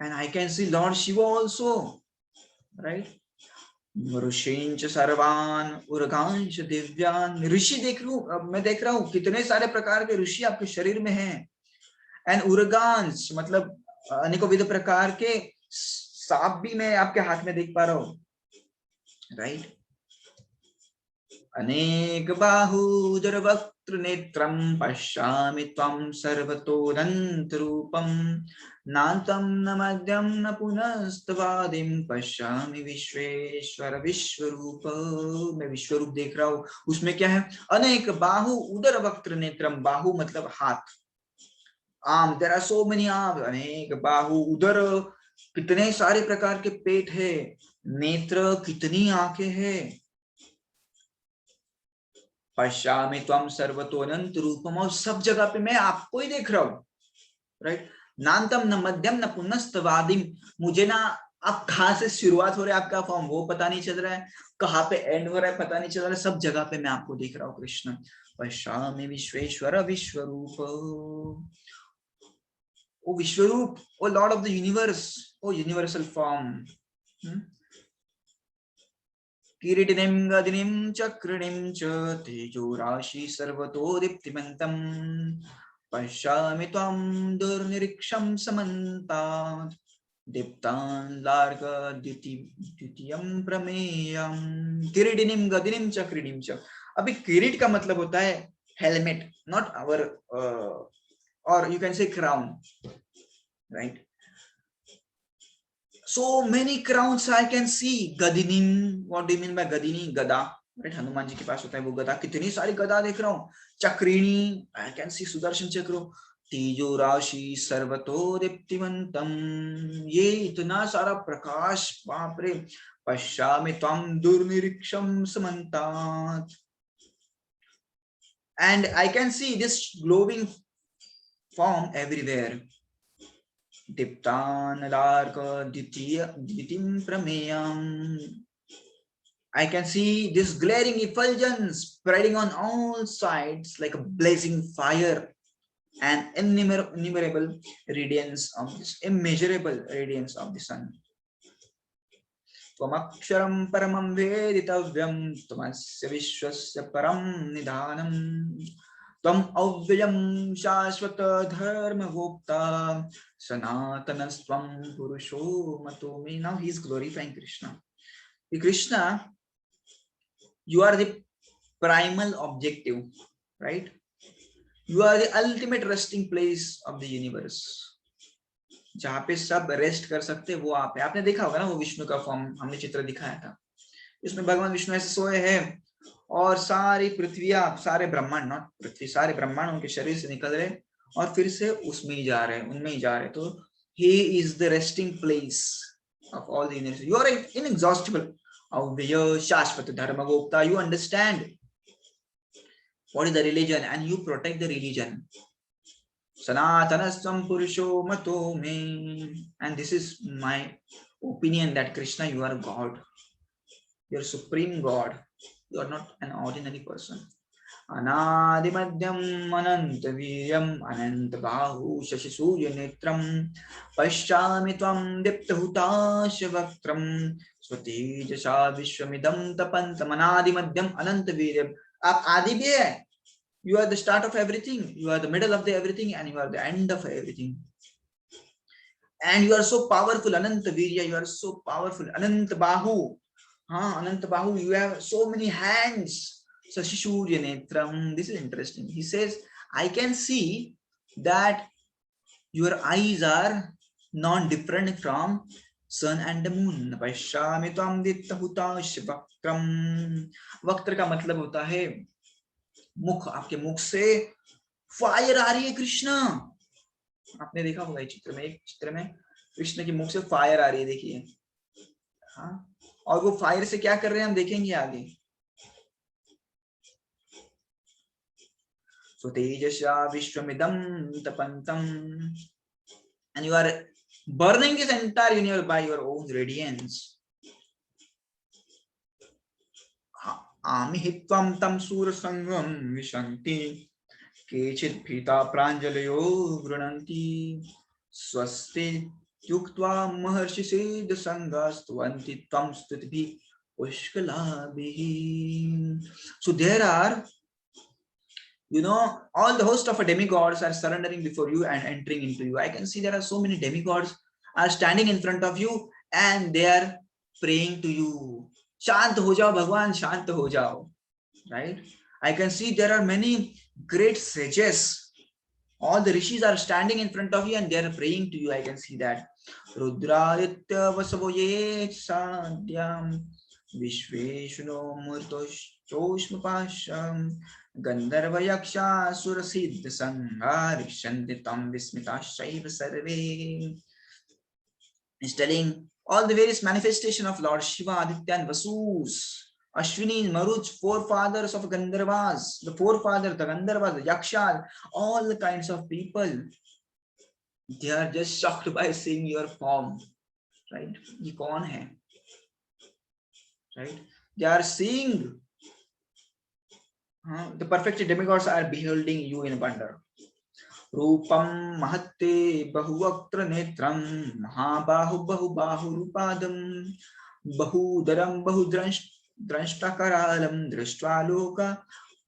and I can see Lord Shiva also, right? ऋषिंच सर्वान उर्गांश दिव्यान, ऋषि देख लूं, मैं देख रहा हूं कितने सारे प्रकार के ऋषि आपके शरीर में हैं। एंड उर्गांश मतलब अनेकों विध प्रकार के सांप भी मैं आपके हाथ में देख पा रहा हूं, राइट? अनेक बाहुदर वक्त्र नेत्रम पश्यामि त्वं सर्वतोदंत रूपम नान्तं न मध्यम न पुनस्तवादिं पश्यामि विश्वेश्वर विश्वरूप। मैं विश्वरूप देख रहा हूँ, उसमें क्या है? अनेक बाहु उदर वक्त्र नेत्रम, बाहु मतलब हाथ, arm, there are so many arm, अनेक बाहु उदर कितने सारे प्रकार के पेट है, नेत्र कितनी आंखें हैं, पश्यामि त्वं सर्वतो अनंत रूपम, और सब जगह पे मैं आपको ही देख रहा हूँ, राइट? नान्तम न मध्यम न पुनस्तवादिम, मुझे ना आप कहाँ से शुरुआत हो रहा है आपका फॉर्म वो पता नहीं चल रहा है, कहाँ पे एंड हो रहा है पता नहीं चल रहा है, सब जगह पे मैं आपको देख रहा हूँ कृष्ण। पश्यामि विश्वेश्वर विश्वरूप, ओ विश्वरूप, O lord of the universe, O universal form. किरीटिनिं गदिनिं चक्रिणीं च तेजो राशि सर्वतो दीप्तिमन्तं पश्यामि त्वं दुर्निरीक्षं समन्तात् दीप्तान्लार्कद्युतियं प्रमेयं। किरीटिनिं गदिनिं चक्रिणीं च, अभी किरीट का मतलब होता है हेलमेट, नॉट आवर और you can say crown, right? So many crowns I can see. Gadinim, what do you mean by Gadini? गदा, राइट? हनुमान जी के पास होता है वो गदा, कितनी सारी गदा देख रहा हूँ। चक्रिणी, I can see सुदर्शन चक्र। तेजो राशि सर्वतो दीप्तिमंतम, ये इतना सारा प्रकाश, बाप रे। पश्यामि त्वं दुर्निरीक्षं समन्तात्, and I can see this glowing form everywhere. Diptanlarka Prameyam. I can see this glaring effulgence spreading on all sides like a blazing fire, and innumerable radiance of this, immeasurable radiance of the sun. Tvamaksharam paramam veditavyam tvamasya vishwasya param nidhanam Tvam avyayam shashvata dharma gopta Sanatanastvam Purusho Matomi. Now he is glorifying Krishna. Krishna, you are the primal objective, right? You are the ultimate resting place of the universe. जहाँ पे सब rest कर सकते वो आप है। आपने देखा होगा ना वो विष्णु का फॉर्म, हमने चित्र दिखाया था, इसमें भगवान विष्णु ऐसे सोए हैं और सारी पृथ्वी, सारे ब्रह्मांड, नॉट पृथ्वी, सारे ब्रह्मांड उनके शरीर से निकल रहे और फिर से उसमें ही जा रहे हैं, उनमें ही जा रहे हैं। तो he is the resting place of all the universe. You are inexhaustible. Avyaya Shashvata Dharma Gopta. You understand what is the religion and you protect the religion. Sanatanastam Purusho Mato Me. And this is my opinion that Krishna, you are God. You are supreme God. You are not an ordinary person. Anadimadhyam anantaviryam anantabahu shashisurya netram pashyami tvam diptahutasya vaktram swatejasa vishwamidam tapantam। Anadimadhyam anantaviryam, आप आदि भी है, you are the start of everything, you are the middle of the everything, and you are the end of everything, and you are so powerful. Anantavirya, you are so powerful. Anantabahu, Anantabahu, you have so many hands. Sashishurya netram. This is interesting. He says, I can see that your eyes are non-different from sun and the moon. Pashyami tvam dittahutasya vaktram. वक्त्र का मतलब होता है मुख, आपके मुख से fire आ रही है कृष्ण। आपने देखा होगा चित्र में, एक चित्र में कृष्ण के मुख से फायर आ रही है, देखिए। हाँ, और वो फायर से क्या कर रहे हैं हम देखेंगे आगे। So Tejasya Vishwamidam Tapantam, and you are burning this entire universe by your own radiance. Amihitvam tam sura sangam vishanti केचित् भीता प्राञ्जलयो गृह्णन्ति स्वस्ति युक्त्वा महर्षिसिद्ध संगास्तुवन्ति त्वं स्तुतिभिः पुष्कलाभिः. So there are, all the host of a demigods are surrendering before you and entering into you. I can see there are so many demigods are standing in front of you and they are praying to you. Shant ho jao Bhagwan, shant ho jao. Right? I can see there are many great sages. All the rishis are standing in front of you and they are praying to you. I can see that. Rudraditya vasavoye sadhyam vishveshno murtosh choshma pasham Gandharva yaksha surasiddha sangha rikshanti tam vismitashaiva sarve. Is telling all the various manifestation of Lord Shiva, Aditya and Vasus, Ashwini, Maruch, forefathers of Gandharvas, the forefathers, the Gandharvas, the Yakshas, all the kinds of people, they are just shocked by seeing your form, right? Ye kaun hai? Right? They are seeing, the perfect demigods are beholding you in wonder. Rupam mahatte bahuvaktra netram mahabahu bahu rupadam bahudaram bahudranshtakaralam drishtva loka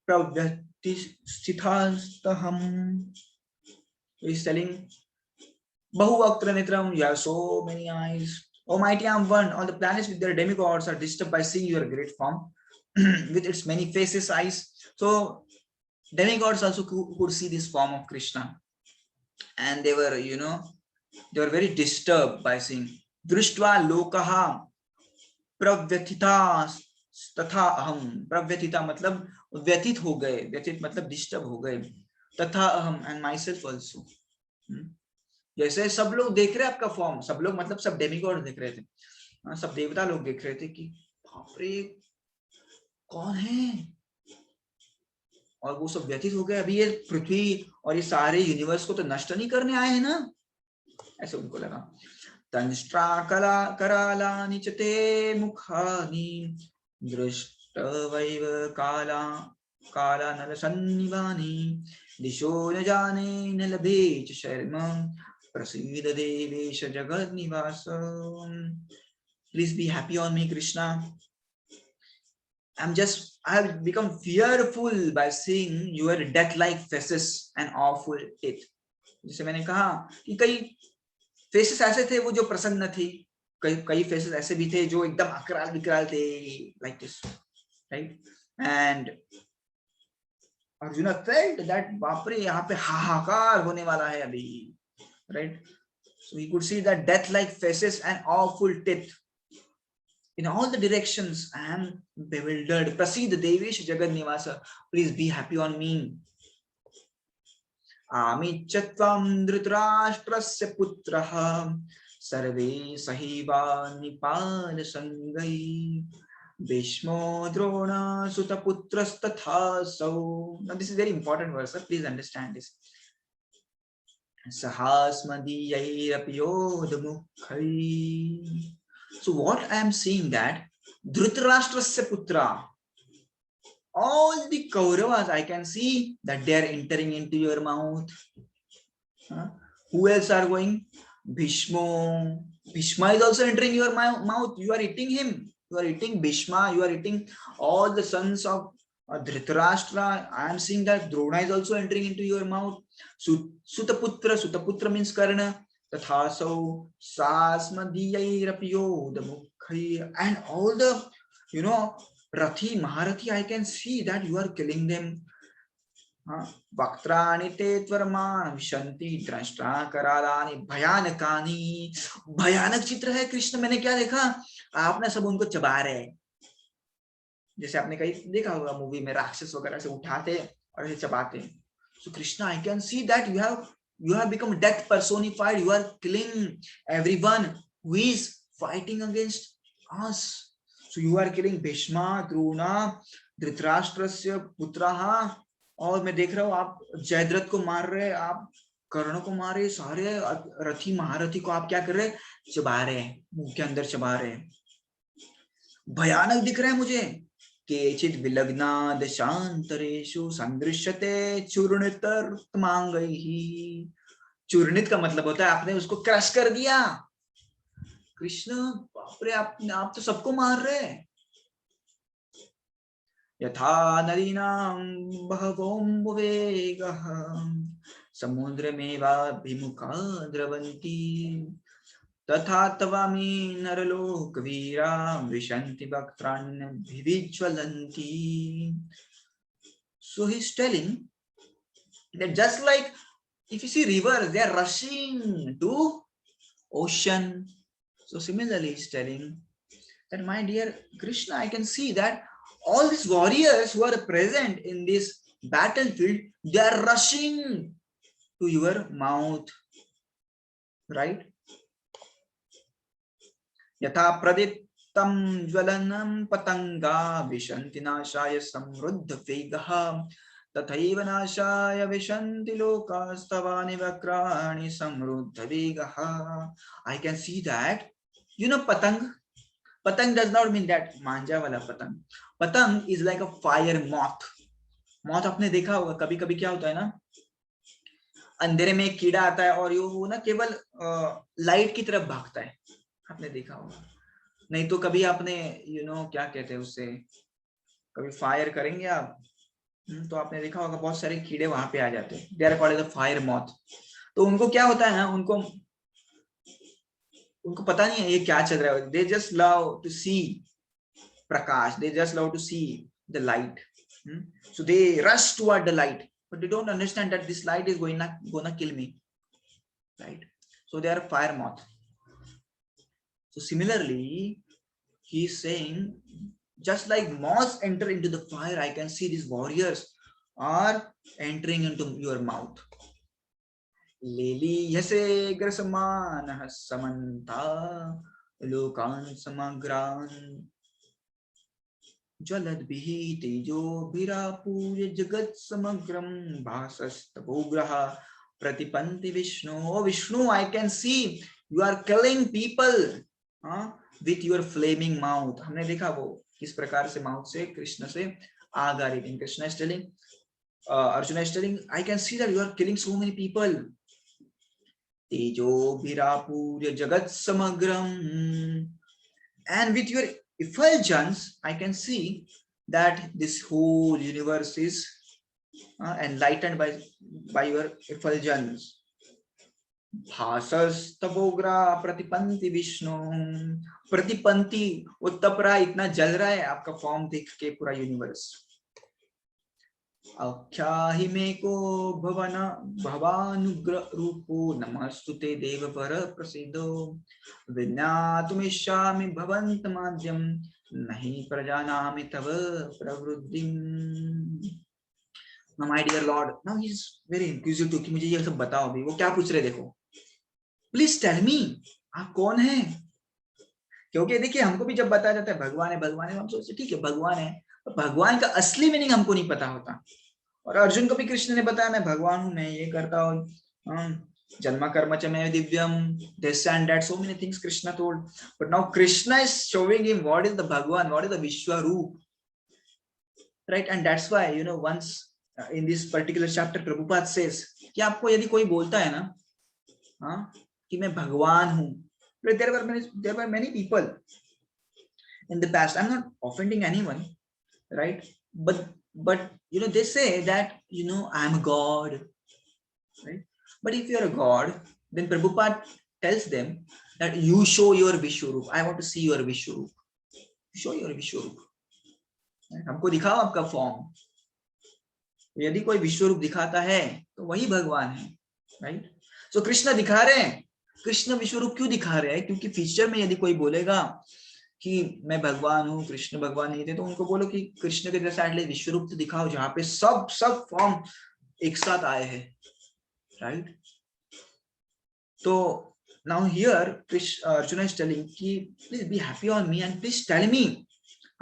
pravyati sthithastaham. He is telling bahuvaktra netram, you have so many eyes. Almighty, I am one. All the planets with their demigods are disturbed by seeing your great form with its many faces, eyes. So demigods also could see this form of Krishna, and they were, they were very disturbed by seeing. Drishtva lokaha pravyatita tatha aham. Pravyatita matlab व्यथित हो गए, व्यथित मतलब disturb हो गए, तथा अहम, and myself also. जैसे सब लोग देख रहे आपका फॉर्म, सब लोग मतलब सब डेमिगॉड देख रहे थे, सब देवता लोग देख रहे थे कि बाप रे कौन है, और वो सब व्यथित हो गए. अभी ये पृथ्वी और ये सारे यूनिवर्स को तो नष्ट नहीं करने आए हैं ना, ऐसे उनको लगा. तंष्ट्रा कला करालानि च ते मुखानि दृष्टवैव काला काला नल सन्निवानि दिशो न जाने न लभे च शर्म प्रसीद देवेश जगन्निवास. Please be happy on me, Krishna. I have become fearful by seeing your death-like faces and awful teeth. जैसे मैंने कहा कि कई फेसेस ऐसे थे वो जो प्रसन्न थे, कई फेसेस ऐसे भी थे जो एकदम अकराल विकराल थे, like this, right? And Arjuna felt that बाप रे यहाँ पे हाहाकार होने वाला है अभी, right? So he could see that death-like faces and awful teeth. In all the directions, I am bewildered. Prasid Devesh Jagannivasa, please be happy on me. Amichatvam Dhritarashtrasya putraha sarve sahiva nipal sangai Bhishmo Drona Sutaputras tatha sau. Now this is very important verse, please understand this. Sahasmadiyayirapiyodmukhai. So what I am seeing that Dhritarashtrasya putra, all the Kauravas, I can see that they are entering into your mouth. Who else are going? Bhishma. Bhishma is also entering your mouth. You are eating him. You are eating Bhishma. You are eating all the sons of Dhritarashtra. I am seeing that Drona is also entering into your mouth. Sutaputra. Sutaputra means Karna. Tathasau Sasmadiyayirapiyodmukhai. And all the, Rathi, Maharathi, I can see that you are killing them. Vaktrani te tvarman vishanti drashtra karalani bhayanakani. भयानक चित्र है कृष्ण. मैंने क्या देखा, आपने सब उनको चबा रहे, जैसे आपने कहीं देखा होगा मूवी में राक्षस वगैरह से उठाते और ऐसे चबाते. So Krishna, I can see that you have become death personified. You are killing everyone who is fighting against us. So you are killing Bhishma, Drona, Dhritarashtrasya putraha. और मैं देख रहा हूँ आप जयद्रथ को मार रहे, आप कर्ण को मार रहे, सारे रथी महारथी को आप क्या कर रहे, चबा रहे हैं, मुंह के अंदर चबा रहे हैं. भयानक दिख रहा है मुझे. केचित् विलग्ना दशांतरेषु संदृश्यते चूर्णितर्तमांगैः। चूर्णित का मतलब होता है आपने उसको क्रश कर दिया। कृष्ण बाप रे, आप तो सबको मार रहे हैं। यथा नदीनां बहवोऽम्बुवेगः समुद्रमेवाभिमुखा द्रवन्ति तथा तवामि नरलोकवीरा विशन्ति वक्त्राण्यभिविज्वलन्ति। So he's telling that just like if you see rivers, they are rushing to ocean. So similarly, he's telling that, my dear Krishna, I can see that all these warriors who are present in this battlefield, they are rushing to your mouth, right? Yatha pradittam jwalanam patanga vishanti nashaya samruddha vegaha tathaiva nashaya vishanti lokastavani vakrani samruddha vegaha. I can see that, patang. Patang does not mean that manja wala patang. Patang is like a fire moth. Moth आपने देखा होगा, कभी कभी क्या होता है ना, अंधेरे में एक कीड़ा आता है और वो ना केवल लाइट की तरफ भागता है, आपने देखा होगा। नहीं तो कभी आपने क्या कहते हैं उससे, कभी फायर करेंगे आप, तो आपने देखा होगा बहुत सारे कीड़े वहां पे आ जाते हैं, they are called as the fire moth. तो उनको क्या होता है ना, उनको पता नहीं है ये क्या चल रहा है, they just love to see प्रकाश, they just love to see the light. So they rush toward the light, but they don't understand that this light is gonna kill me, right? So they are fire moth. So similarly, he is saying, just like moths enter into the fire, I can see these warriors are entering into your mouth. Leli yase grasamanah samanta lokan samagran ज्वलद्भिः तेजोभिरापूर्य जगत् समग्रं भासस्तपोग्रह प्रतिपन्ति विष्णु। ओ Vishnu, I can see you are killing people with your flaming mouth. हमने देखा वो किस प्रकार से mouth से कृष्ण से आग आ रही थी। Krishna is telling, Arjuna is telling, I can see that you are killing so many people. तेजोभिरापूर्य जगत् समग्रं, and with your effulgence, I can see that this whole universe is enlightened by your effulgence. भासस तपोग्रा प्रतिपंति Vishnu, प्रतिपंति वो तप रहा है, इतना जल रहा है आपका फॉर्म देख के पूरा यूनिवर्स। आख्याहि मे को भवानुग्रह रूपो नमस्तुते देववर प्रसीदो विज्ञातुमिच्छामि भवन्तमाद्यं नहि प्रजानामि तव प्रवृत्तिम्। Now my dear Lord, now he is very inquisitive कि मुझे ये सब बताओ भी। वो क्या पूछ रहे देखो, प्लीज टेल मी, आप कौन हैं? क्योंकि देखिए हमको भी जब बताया जाता है भगवान है भगवान है, हम सोचते ठीक है भगवान है, भगवान का असली मीनिंग हमको नहीं पता होता। और अर्जुन को भी कृष्ण ने बताया मैं भगवान हूँ, मैं ये करता हूँ, जन्म कर्म च मे दिव्यम, this and that, so many things Krishna told. But now Krishna is showing him what is the Bhagwan, what is the Vishwaroop, right? And that's why once in this particular chapter Prabhupada says कि आपको यदि कोई बोलता है ना कि मैं भगवान हूँ, there were many people in the past, I'm not offending anyone, right? But they say that I'm a god, right? But if you're a god, then Prabhupada tells them that you show your Vishwaroop. I want to see your Vishwaroop. Show your Vishwaroop. हमको दिखाओ आपका form. यदि कोई विश्वरूप दिखाता है तो वही भगवान है, राइट? सो कृष्ण दिखा रहे हैं। कृष्ण विश्वरूप क्यों दिखा रहे हैं? क्योंकि फ्यूचर में यदि कोई बोलेगा कि मैं भगवान हूँ, कृष्ण भगवान नहीं थे, तो उनको बोलो कि कृष्ण के जैसा एटलीस्ट विश्वरूप तो दिखाओ जहां पे सब फॉर्म एक साथ आए हैं, राइट? तो now here Arjun is telling कि please be happy on me and please tell me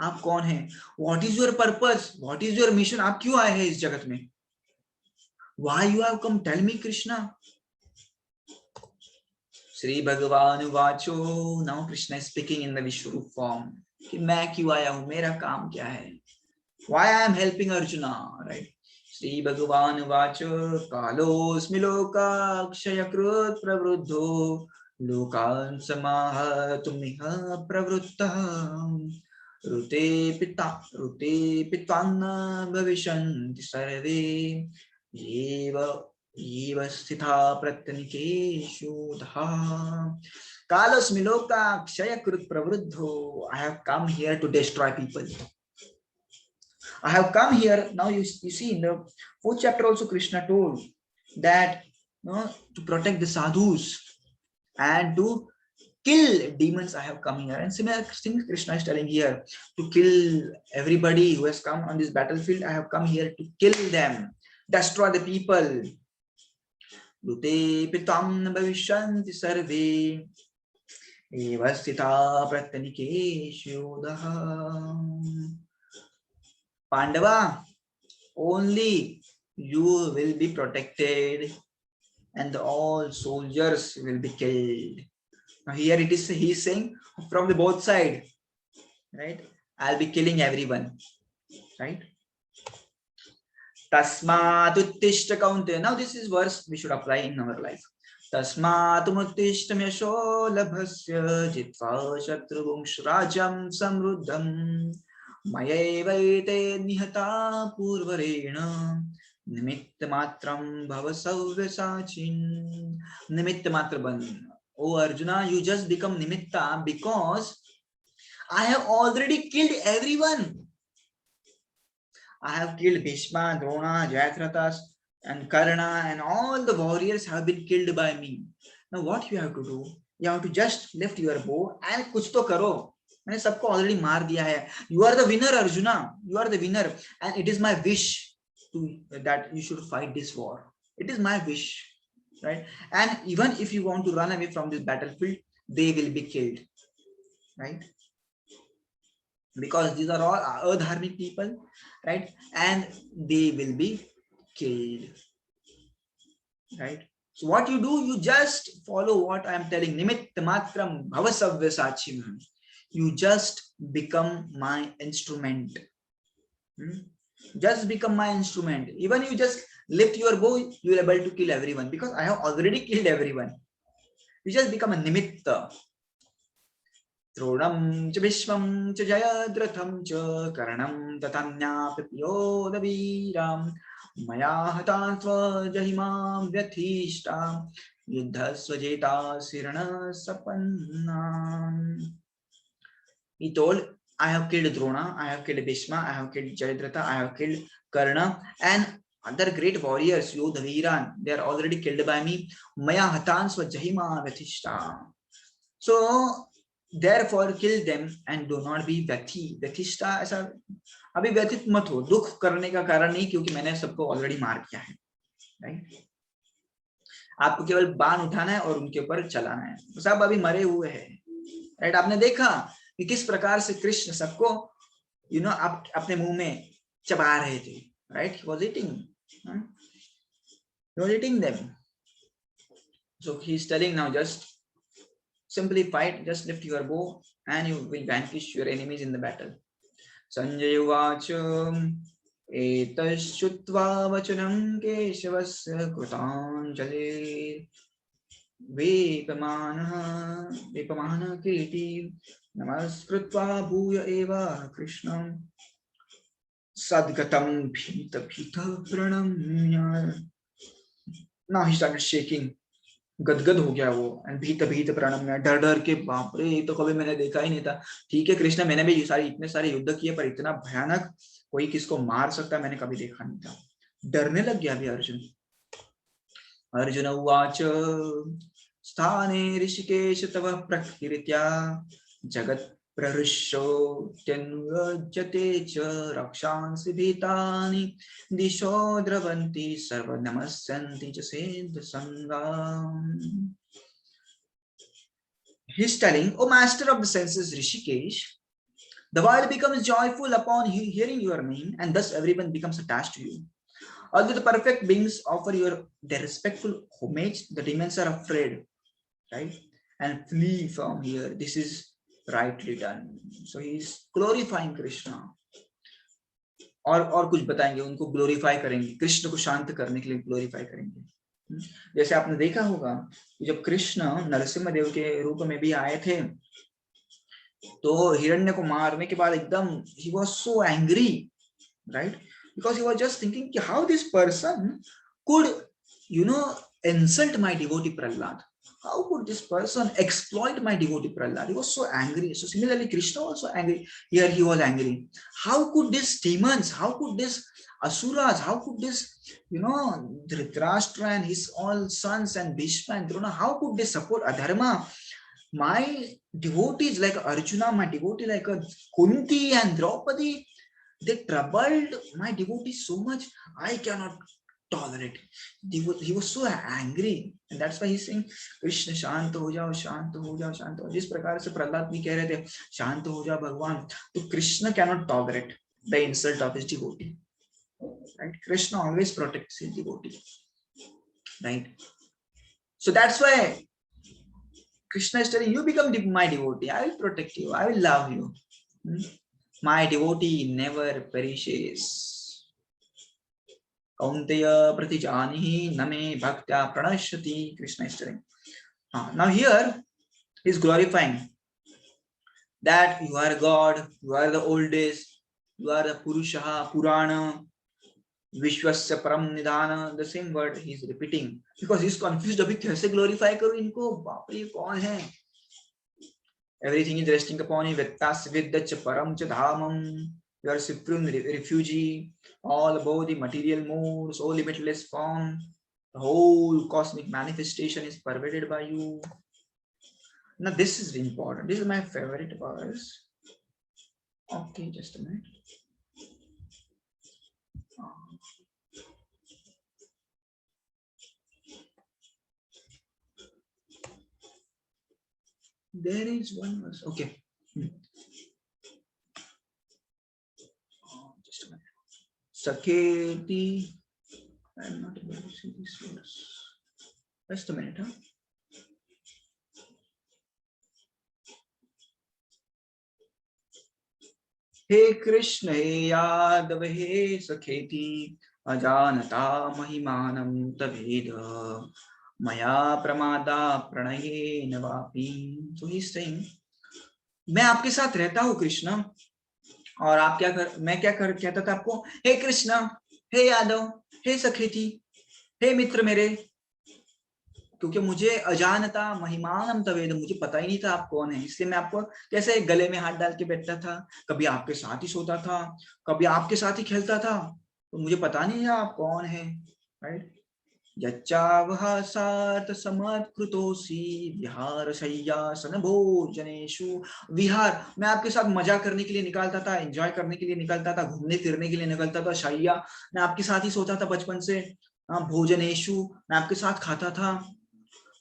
आप कौन हैं, what is your purpose, what is your mission, आप क्यों आए हैं इस जगत में, why you have come, tell me Krishna. Shri भगवान वाचो, now Krishna is speaking in the विश्वरूप फॉर्म कि मैं क्यों आया हूं, मेरा काम क्या है, Why I am helping Arjuna, right? Sri Bhagavan Vacha Kalosmi Loka Kshayakrut Pravruddho Lokan Samaha Tumiha Pravruttah Rute Pitanna Bhavishanti Sarve Eva Sthitha Pratyanikeshu Dha Kalos Miloka Kshayakrut Pravruddho. I have come here to destroy people. I have come here. Now you see in the fourth chapter also Krishna told that to protect the sadhus and to kill demons. I have come here. And similar things Krishna is telling here to kill everybody who has come on this battlefield. I have come here to kill them, destroy the people. Lute pitam bhavishanti sarve eva sthita pratyanikeshu daha. Pandava, only you will be protected and all soldiers will be killed. Now here it is, he is saying from the both side, right? I'll be killing everyone, right? Tasmat uttishta kaunte. Now this is verse we should apply in our life. Tasmat uttishta yasho labhasya jitva shatruvunsh rajam samruddham mayevaite nihata purvarena nimitta matram bhavasavya sachin. Nimitta matraban. Oh Arjuna, you just become nimitta because I have already killed everyone. I have killed Bhishma, Drona, Jayadratha, and Karna, and all the warriors have been killed by me. Now what you have to do? You have to just lift your bow and kuch to karo. मैंने सबको already मार दिया है. You are the winner, Arjuna. You are the winner, and it is my wish that you should fight this war. It is my wish, right? And even if you want to run away from this battlefield, they will be killed, right? Because these are all adharmic people, right? And they will be killed, right? So what you do, you just follow what I am telling. Nimitta matram bhavasavya sachim. You just become my instrument. Just become my instrument. Even you just lift your bow, you will be able to kill everyone because I have already killed everyone. You just become a nimitta. Trodam cha Vishwam cha Jayadratham cha Karanam tatanya pipyodaviram maya hatatva jahimam vyathishta yuddha swajeta sirana sapanna. He told, I have killed Drona, I have killed Bhishma, I have killed Jayadratha, I have killed Karna, and other great warriors, Yodhaviran, they are already killed by me. Maya hatan swajahima vyathishta. So therefore kill them and do not be व्यथिष्ठा. ऐसा अभी व्यथित मत हो, दुख करने का कारण नहीं, क्योंकि मैंने सबको ऑलरेडी मार दिया है, राइट? आपको केवल बाण उठाना है और उनके ऊपर चलाना है. सब अभी मरे हुए हैं, राइट? आपने देखा कि किस प्रकार से कृष्ण सबको अपने मुंह में चबा रहे थे, right? He was eating them. So he's telling now, just simply fight, just lift your bow and you will vanquish your enemies in the battle. Sanjay Uvacha Etaschutva Vachanam Keshavasya Krutanjali Vipamana Kiriti Namaskritva Bhuya Eva Krishnam Sadgatam Bhita Bhita Pranamya. Now he started shaking. गदगद हो गया वो, and भीत भीत प्रणम में डर डर के, बाप रे, ये तो कभी मैंने देखा ही नहीं था. ठीक है कृष्ण, मैंने भी इतने सारे युद्ध किए, पर इतना भयानक कोई किसको मार सकता मैंने कभी देखा नहीं था. डरने लग गया अभी अर्जुन. अर्जुन उवाच स्थाने ऋषिकेश तव प्रकीर्त्या जगत् प्रहृष्योत्यनुरज्यते च रक्षांसि भीतानि दिशो द्रवन्ति सर्वनमस्यन्ति च सेन्द्रसङ्गाम्. He's telling, O master of the senses, Rishikesh, the world becomes joyful upon hearing your name, and thus everyone becomes attached to you. Although the perfect beings offer their respectful homage, the demons are afraid, right, and flee from here. This is rightly done. So he's glorifying Krishna. और कुछ बताएंगे, उनको glorify करेंगे, कृष्ण को शांत करने के लिए ग्लोरीफाई करेंगे। जैसे आपने देखा होगा कि जब कृष्ण नरसिम्हा देव के रूप में भी आए थे, तो हिरण्य को मारने के बाद एकदम he was so angry, right? Because he was just thinking कि how this person could, you know, insult my devotee Prahlad. How could this person exploit my devotee Prahlad? He was so angry. So similarly, Krishna also angry. Here he was angry. How could these demons, how could this asuras, how could this, you know, Dhritarashtra and his all sons and Bhishma and Drona, how could they support adharma? My devotees like Arjuna, my devotee like Kunti and Draupadi, they troubled my devotees so much. I cannot tolerate. He was so angry, and that's why he's saying, Krishna शांत हो जाओ, शांत हो जाओ, शांत हो। जिस प्रकार से प्रहलाद भी कह रहे थे शांत हो जाओ भगवान, तो Krishna cannot tolerate the insult of his devotee. Right? Krishna always protects his devotee. Right? So that's why Krishna is telling you, become my devotee. I will protect you. I will love you. My devotee never perishes. Kaunteya pratijanihi name bhaktya pranashyati. Krishna is telling. Now here he is glorifying that you are God, you are the oldest, you are the Purusha, Purana, Vishwasya Param Nidhana. The same word he is repeating because he is confused. अभी कैसे glorify करूं इनको? बाप रे, ये कौन है? Everything is resting upon him. Vettas vidyach param cha dhamam. You are supreme refugee, all above the material modes, all limitless form. The whole cosmic manifestation is pervaded by you. Now this is important. This is my favorite verse. Okay, just a minute. There is one verse. Okay. Just a minute. Saketi. I'm not able to see this verse. Just a minute, huh? हे कृष्ण हे यादव हे सखेति अजानता महिमानं तभेद मया प्रमादा प्रणयेन वापि। So he's saying, मैं आपके साथ रहता हूँ कृष्ण, और आप क्या कर, मैं क्या कर कहता था आपको, हे कृष्ण, हे यादव, हे सखेति, हे मित्र मेरे, क्योंकि मुझे अजानता महिमानम तवेद, मुझे पता ही नहीं था आप कौन है, इसलिए मैं आपको कैसे गले में हाथ डाल के बैठता था, कभी आपके साथ ही सोता था, कभी आपके साथ ही खेलता था, तो मुझे पता नहीं था आप कौन है। राइट? यच्चावह सार्थ समत्कृतोसि विहार शय्यासन भोजनेषु। विहार, मैं आपके साथ मजा करने के लिए निकालता था, एंजॉय करने के लिए निकलता था, घूमने फिरने के लिए निकलता था। शय्या, मैं आपके साथ ही सोता था बचपन से। भोजनेषु, मैं आपके साथ खाता था।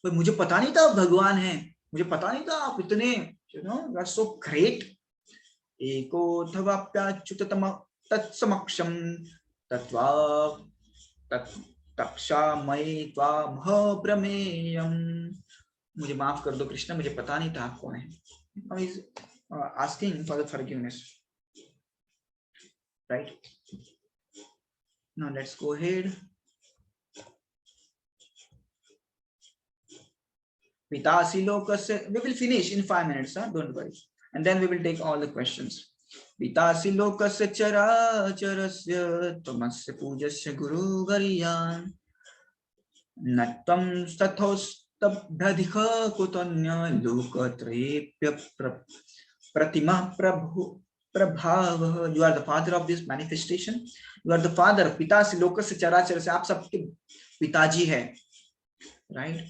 पर मुझे पता नहीं था भगवान है, मुझे पता नहीं था आप इतने, you know, you are so great. एकोऽथवाप्याच्युततम तत्समक्षम तत्वा तक्षामयि त्वामह प्रमेयम्। मुझे माफ कर दो कृष्ण, मुझे पता नहीं था आप कौन है। Now he's asking for the forgiveness. Right? Now let's go ahead. Pitasi lokasya, we will finish in 5 minutes, huh? Don't worry. And then we will take all the questions. Pitasi lokasya characharasya tamasya pujasya guru gariyan nattam stathostabdhadikha kutanya lokatrayepya pratima prabhu prabhava. You are the father of this manifestation. You are the father. Pitasi lokasya characharasya, आप सबके पिताजी है. Right?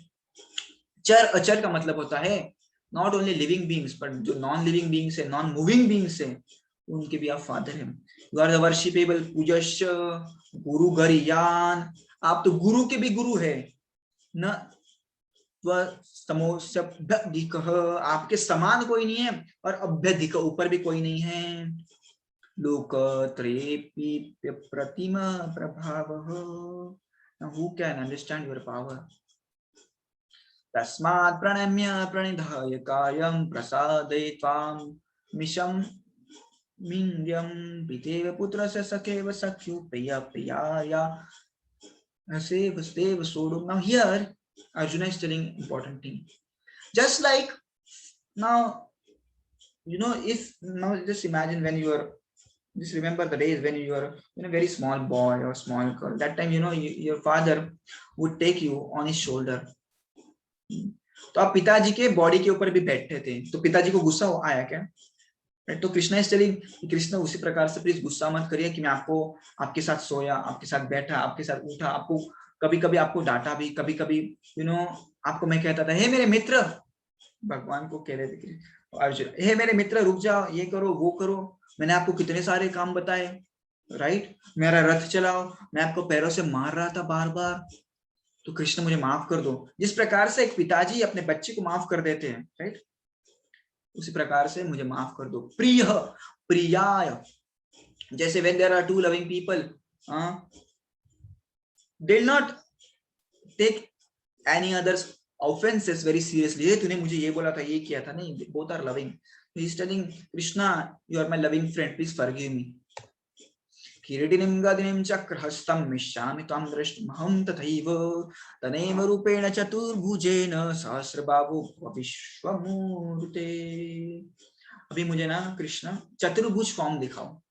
चर अचर का मतलब होता है not only living beings, but जो नॉन लिविंग बींग्स है, नॉन मूविंग बींग्स है, उनके भी आप फादर हैं। यू आर द वर्शिपेबल पूजस्य गुरु गरियान, आप तो गुरु के भी गुरु है। न त्वमोऽस्म्यधिक, आपके समान कोई नहीं है, और अभ्यधिक, ऊपर भी कोई नहीं है। लोकत्रयेऽपि प्रतिमा प्रभावः, who can understand your power? तस्मात् प्रणम्य प्रणिधाय कायं प्रसादये त्वां मिशं मिन्द्यं पितेव पुत्रस्य सखेव सख्यु प्रिय प्रियाया Save, save, Sodom. Now here, Arjuna is telling important thing. Just like now, if now just imagine when you are, just remember the days when you are a very small boy or small girl. That time, your father would take you on his shoulder. तो आप पिताजी के body के ऊपर भी बैठे थे, तो पिताजी को गुस्सा आया क्या? तो कृष्णा इज टेलिंग, कृष्णा उसी प्रकार से प्लीज गुस्सा मत करिए कि मैं आपके साथ सोया, आपके साथ बैठा, आपके साथ उठा, आपको कभी कभी आपको डांटा भी, कभी कभी आपको मैं कहता था हे मेरे मित्र, भगवान को कह रहे थे अर्जुन, हे मेरे मित्र रुक जाओ, ये करो वो करो, मैंने आपको कितने सारे काम बताए, राइट, मेरा रथ चलाओ, मैं आपको पैरों से मार रहा था बार बार, तो कृष्ण मुझे माफ कर दो। जिस प्रकार से एक पिताजी अपने बच्चे को माफ कर देते हैं, राइट, उसी प्रकार से मुझे माफ कर दो। प्रिय प्रियाय, जैसे when there are two loving people, they'll not take any other's offenses very seriously. ये तूने मुझे ये बोला था, ये किया था, नहीं, both are loving. He is telling Krishna, you are my loving friend, please forgive me. किरीटिनिं गदिनिं चक्रहस्तं मिष्यामि त्वां द्रष्टुमहं तथैव तनैव रूपेण चतुर्भुजेन सहस्रबाहु विश्वमूर्ते। अभी मुझे ना कृष्ण चतुर्भुज फॉर्म दिखाओ,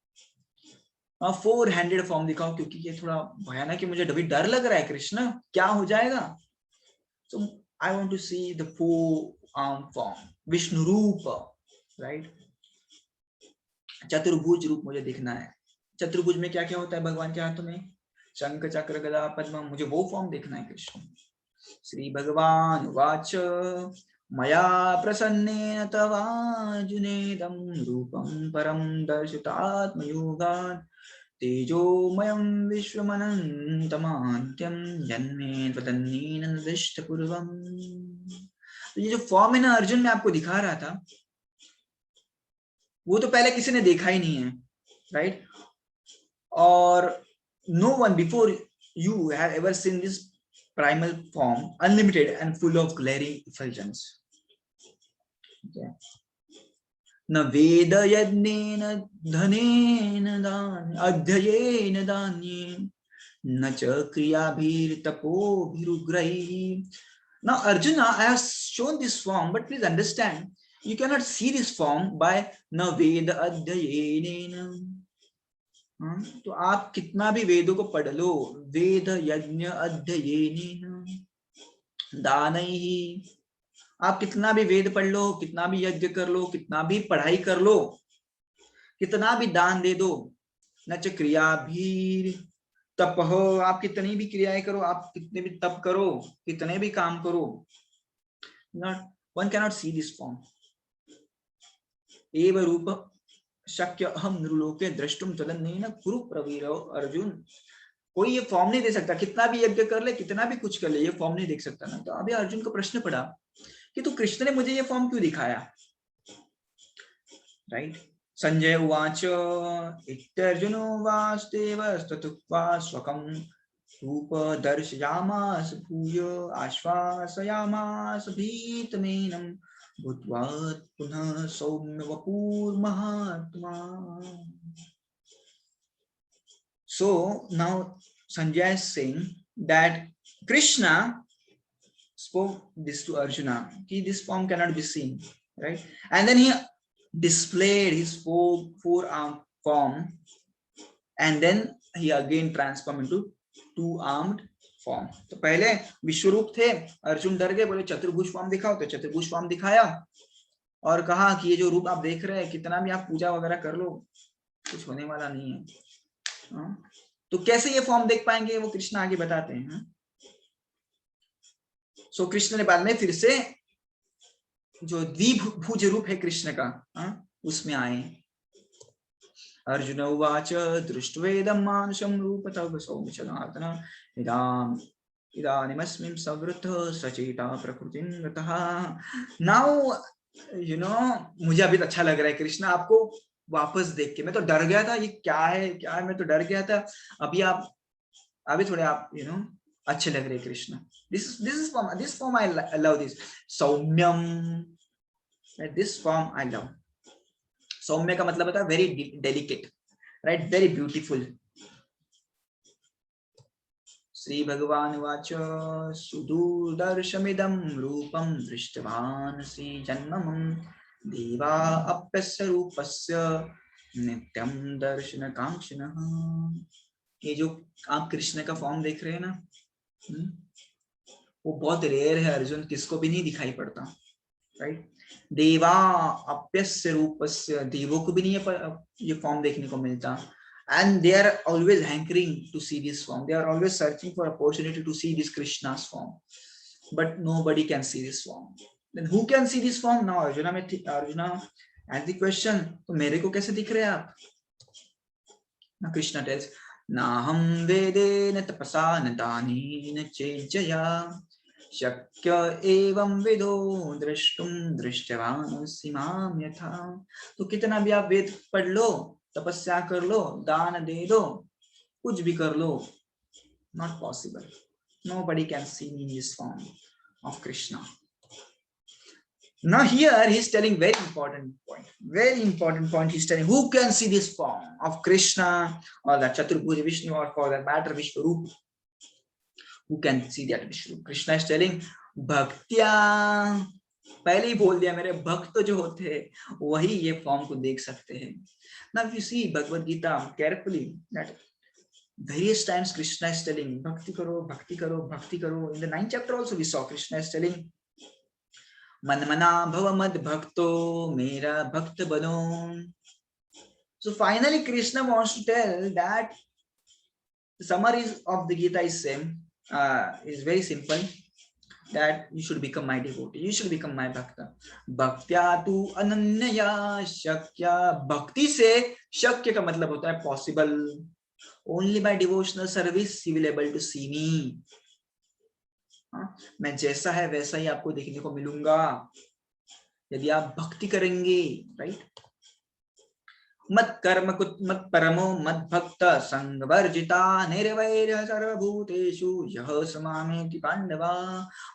4-handed फॉर्म दिखाओ, क्योंकि ये थोड़ा भयानक है, मुझे अभी डर लग रहा है कृष्ण, क्या हो जाएगा। So I want to see the 4-arm form, Vishnu रूप, राइट, चतुर्भुज रूप मुझे दिखना है। चतुर्भुज में क्या क्या होता है भगवान के हाथों में? शंख चक्र गदा पद्म, मुझे वो फॉर्म देखना है कृष्ण। श्री भगवान वाच मया प्रसन्नेन तवार्जुनेदं रूपं परं दर्शितात्मयोगात् तेजोमयं विश्वमनन्तमाद्यं जन्मे त्वदन्येन निर्दिष्टपूर्वम्। तो ये जो फॉर्म है ना अर्जुन, मैं आपको दिखा रहा था, वो तो पहले किसी ने देखा ही नहीं है, राइट, और no one before you have ever seen this primal form, unlimited and full of glaring effulgence. Okay. न वेद यज्ञेन धनेन दान अध्ययेन दान्येन न च क्रियाभिर्तपोभिरुग्रैः. Now Arjuna, I have shown this form, but please understand, you cannot see this form by न वेद अध्ययेन. तो आप कितना भी वेदों को पढ़ लो, वेद यज्ञ अध्ययेन दानैः, आप कितना भी वेद पढ़ लो, कितना भी यज्ञ कर लो, कितना भी पढ़ाई कर लो, कितना भी दान दे दो, न च क्रियाभिर तपः, आप कितनी भी क्रियाएं करो, आप कितने भी तप करो, कितने भी काम करो, one cannot see this form. एव रूप शक्य हम नृलोके द्रष्टुम तदन्येन कुरु प्रवीरो अर्जुन। कोई ये फॉर्म नहीं दे सकता, कितना भी यज्ञ कर ले, कितना भी कुछ कर ले, ये फॉर्म नहीं देख सकता ना। तो अभी अर्जुन को प्रश्न पड़ा कि तो कृष्ण ने मुझे ये फॉर्म क्यों दिखाया, राइट। संजय उवाच इत्यर्जुनो वासुदेवस्ततुक्त्वा स्वकं रूप दर्शयामास भूय आश्वासयामास भीतमेनं भूत्वा पुनः सौम्य वपुर्महात्मा। So now Sanjay is saying that Krishna spoke this to Arjuna, कि this form cannot be seen, right? And then he displayed his four-armed form, and then he again transformed into two-armed form. तो पहले विश्वरूप थे, अर्जुन डर गए, बोले चतुर्भुज form दिखाओ, तो चतुर्भुज फॉर्म दिखाया और कहा कि ये जो रूप आप देख रहे हैं, कितना भी आप पूजा वगैरह कर लो, कुछ होने वाला नहीं है। तो कैसे ये फॉर्म देख पाएंगे, वो कृष्ण आगे बताते हैं। सो कृष्ण ने बाद में फिर से जो द्विभुज रूप है कृष्ण का, उसमें आए। अर्जुन उवाच दृष्ट्वेदं मानुषं रूप तव सौम्य जनार्दन इदानीमस्मिन् सवृतः सचेता प्रकृतिं गतः। नाउ मुझे अभी अच्छा लग रहा है कृष्ण आपको वापस देख के। मैं तो डर गया था, ये क्या है, मैं तो डर गया था। अभी थोड़े आप अच्छे लग रहे Krishna. this form I love this सौम्यम, this form I love। सौम्य का मतलब होता है very delicate, right? Very beautiful. Sri Bhagavan Vacha Sudurdarshamidam Rupam Drishtavan Sri Janmamam Deva Apyasya Rupasya Nityam Darshana Kankshanaha. ये जो आप कृष्ण का फॉर्म देख रहे हैं ना, वो बहुत रेयर है अर्जुन, किसको भी नहीं दिखाई पड़ता, राइट? देवा अप्यस्य रूपस्य, देवों को भी नहीं ये फॉर्म देखने को मिलता. And they are always hankering to see this form. They are always searching for opportunity to see this Krishna's form. But nobody can see this form. Then who can see this form? Now Arjuna asked the question, तो मेरे को कैसे दिख रहे हैं आप? Now Krishna tells, Naham vede na tapasa na dani na chejaya शक्य एवं विदो दृष्टुम दृष्टवान सीमाम यथा. तो कितना भी आप वेद पढ़ लो, तपस्या कर लो, दान दे दो, कुछ भी कर लो, not possible. Nobody can see me in this form of Krishna. Now here he is telling very important point. He is telling who can see this form of Krishna or the Chaturbhuja Vishnu, or for that matter Vishwarup. Who can see that Vishnu? Krishna is telling भक्त्या, पहले ही बोल दिया, मेरे भक्त जो होते हैं वही ये फॉर्म को देख सकते हैं. Now if you see Bhagavad Gita carefully, that various times Krishna is telling bhakti karo, bhakti karo, bhakti karo. In the 9th chapter also we saw Krishna is telling manmana bhava mad bhakto mera bhakt bano. So finally Krishna wants to tell that the summary of the Gita is same, is very simple, that you should become my devotee, you should become my bhakta. Bhaktya tu ananyaya shakya. Bhakti से शक्य का मतलब होता है possible. Only by devotional service you will able to see me. मैं जैसा है वैसा ही आपको देखने को मिलूंगा यदि आप भक्ति करेंगे, राइट? मत कर्म मत परमो मत भक्त संग वर्जिता निर्वैर सर्वभूतेषु यः समामेति पांडवा.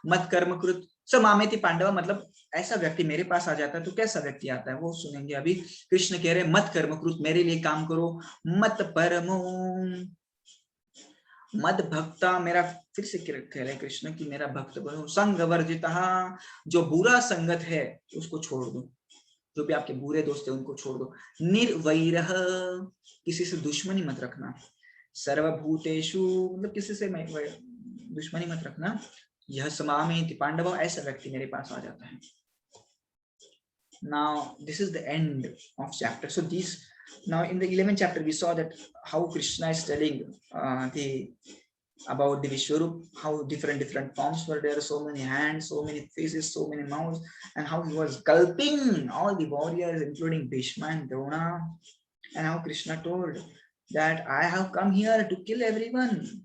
मत कर्म कृत समामेति पांडवा मतलब ऐसा व्यक्ति मेरे पास आ जाता है. तो कैसा व्यक्ति आता है वो सुनेंगे अभी. कृष्ण कह रहे हैं मत कर्म कृत, मेरे लिए काम करो. मत परमो मत भक्ता, मेरा फिर से कह रहे कृष्ण की मेरा भक्त बनो. संग वर्जिता, जो बुरा संगत है उसको छोड़ दो, जो भी आपके बुरे दोस्त है उनको छोड़ दो. निर्वैरः, किसी से दुश्मनी मत रखना. सर्वभूतेषु मतलब किसी से दुश्मनी मत रखना. यह समामेति पांडव, ऐसा व्यक्ति मेरे पास आ जाता है. Now this is the end of chapter. So these, now in the 11th chapter we saw that how Krishna is telling about the Vishwarup, how different forms were there, so many hands, so many faces, so many mouths, and how he was gulping all the warriors including Bhishma and Drona, and how Krishna told that I have come here to kill everyone.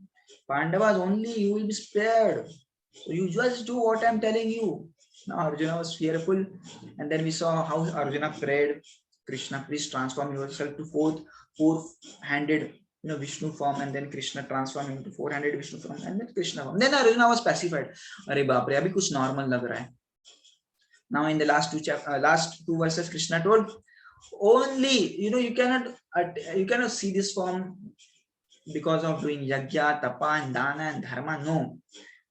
Pandavas only you will be spared. So you just do what I am telling you. Now Arjuna was fearful, and then we saw how Arjuna prayed, Krishna, please transform yourself to four-handed Vishnu form, and then Krishna transformed him into four-handed Vishnu form, and then Krishna form. Then Arjuna was pacified. Arey baap re, abhi kuch normal lag raha hai. Now in the last two verses, Krishna told, only you cannot see this form because of doing yajna, tapa, and dana and dharma. No,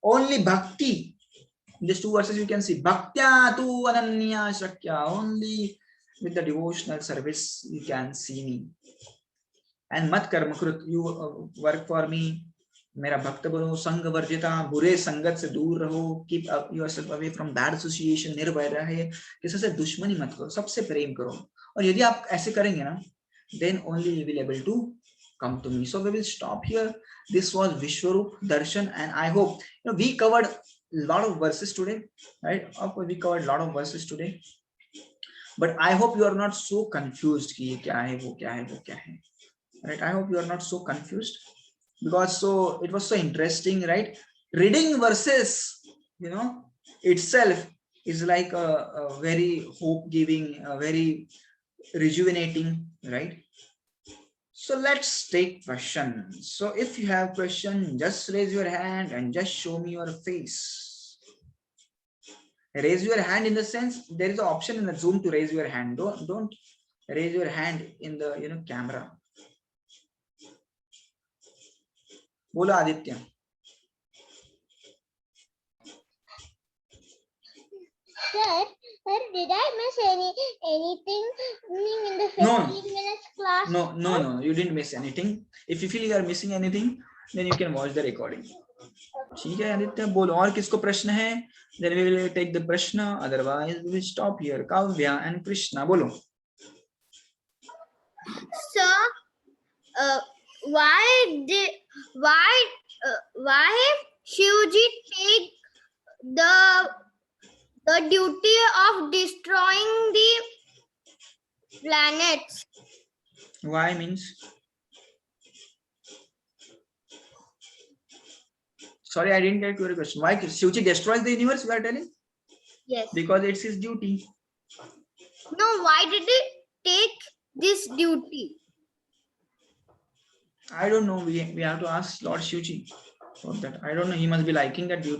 only bhakti. In these 2 verses you can see bhaktya tu ananya shakya. Only with the devotional service you can see me. And mat karma krut, you work for me. मेरा भक्त बनो. संग वर्जिता, बुरे संगत से दूर रहो. Keep yourself away from bad association. निर्भय रहे, किसी से दुश्मनी मत करो, सबसे प्रेम करो. और यदि आप ऐसे करेंगे ना, then only you will able to come to me. So we will stop here. This was Vishwarup Darshan, and I hope we covered a lot of verses today, right? We covered a lot of verses today, but I hope you are not so confused कि ये क्या है वो क्या है वो क्या है, right? I hope you are not so confused, because it was so interesting, right? Reading verses itself is like a very hope giving, very rejuvenating, right? So let's take questions. So if you have question, just raise your hand and just show me your face. Raise your hand in the sense there is an option in the Zoom to raise your hand. Don't raise your hand in the camera. बोलो Aditya. Sir, did I miss anything in the 15 No. minutes class? No, you didn't miss anything. If you feel you are missing anything, then you can watch the recording. ठीक है आदित्य, बोलो और किसको प्रश्न है? Then we will take the प्रश्न, otherwise we will stop here. Kavya and Krishna, बोलो. Sir, why Shivji take the duty of destroying the planets? Why means? Sorry, I didn't get your question. Why Shivji destroys the universe? You are telling? Yes. Because it's his duty. No, why did he take this duty? I don't know. We have to ask Lord Shivji for that. I don't know. He must be liking that duty.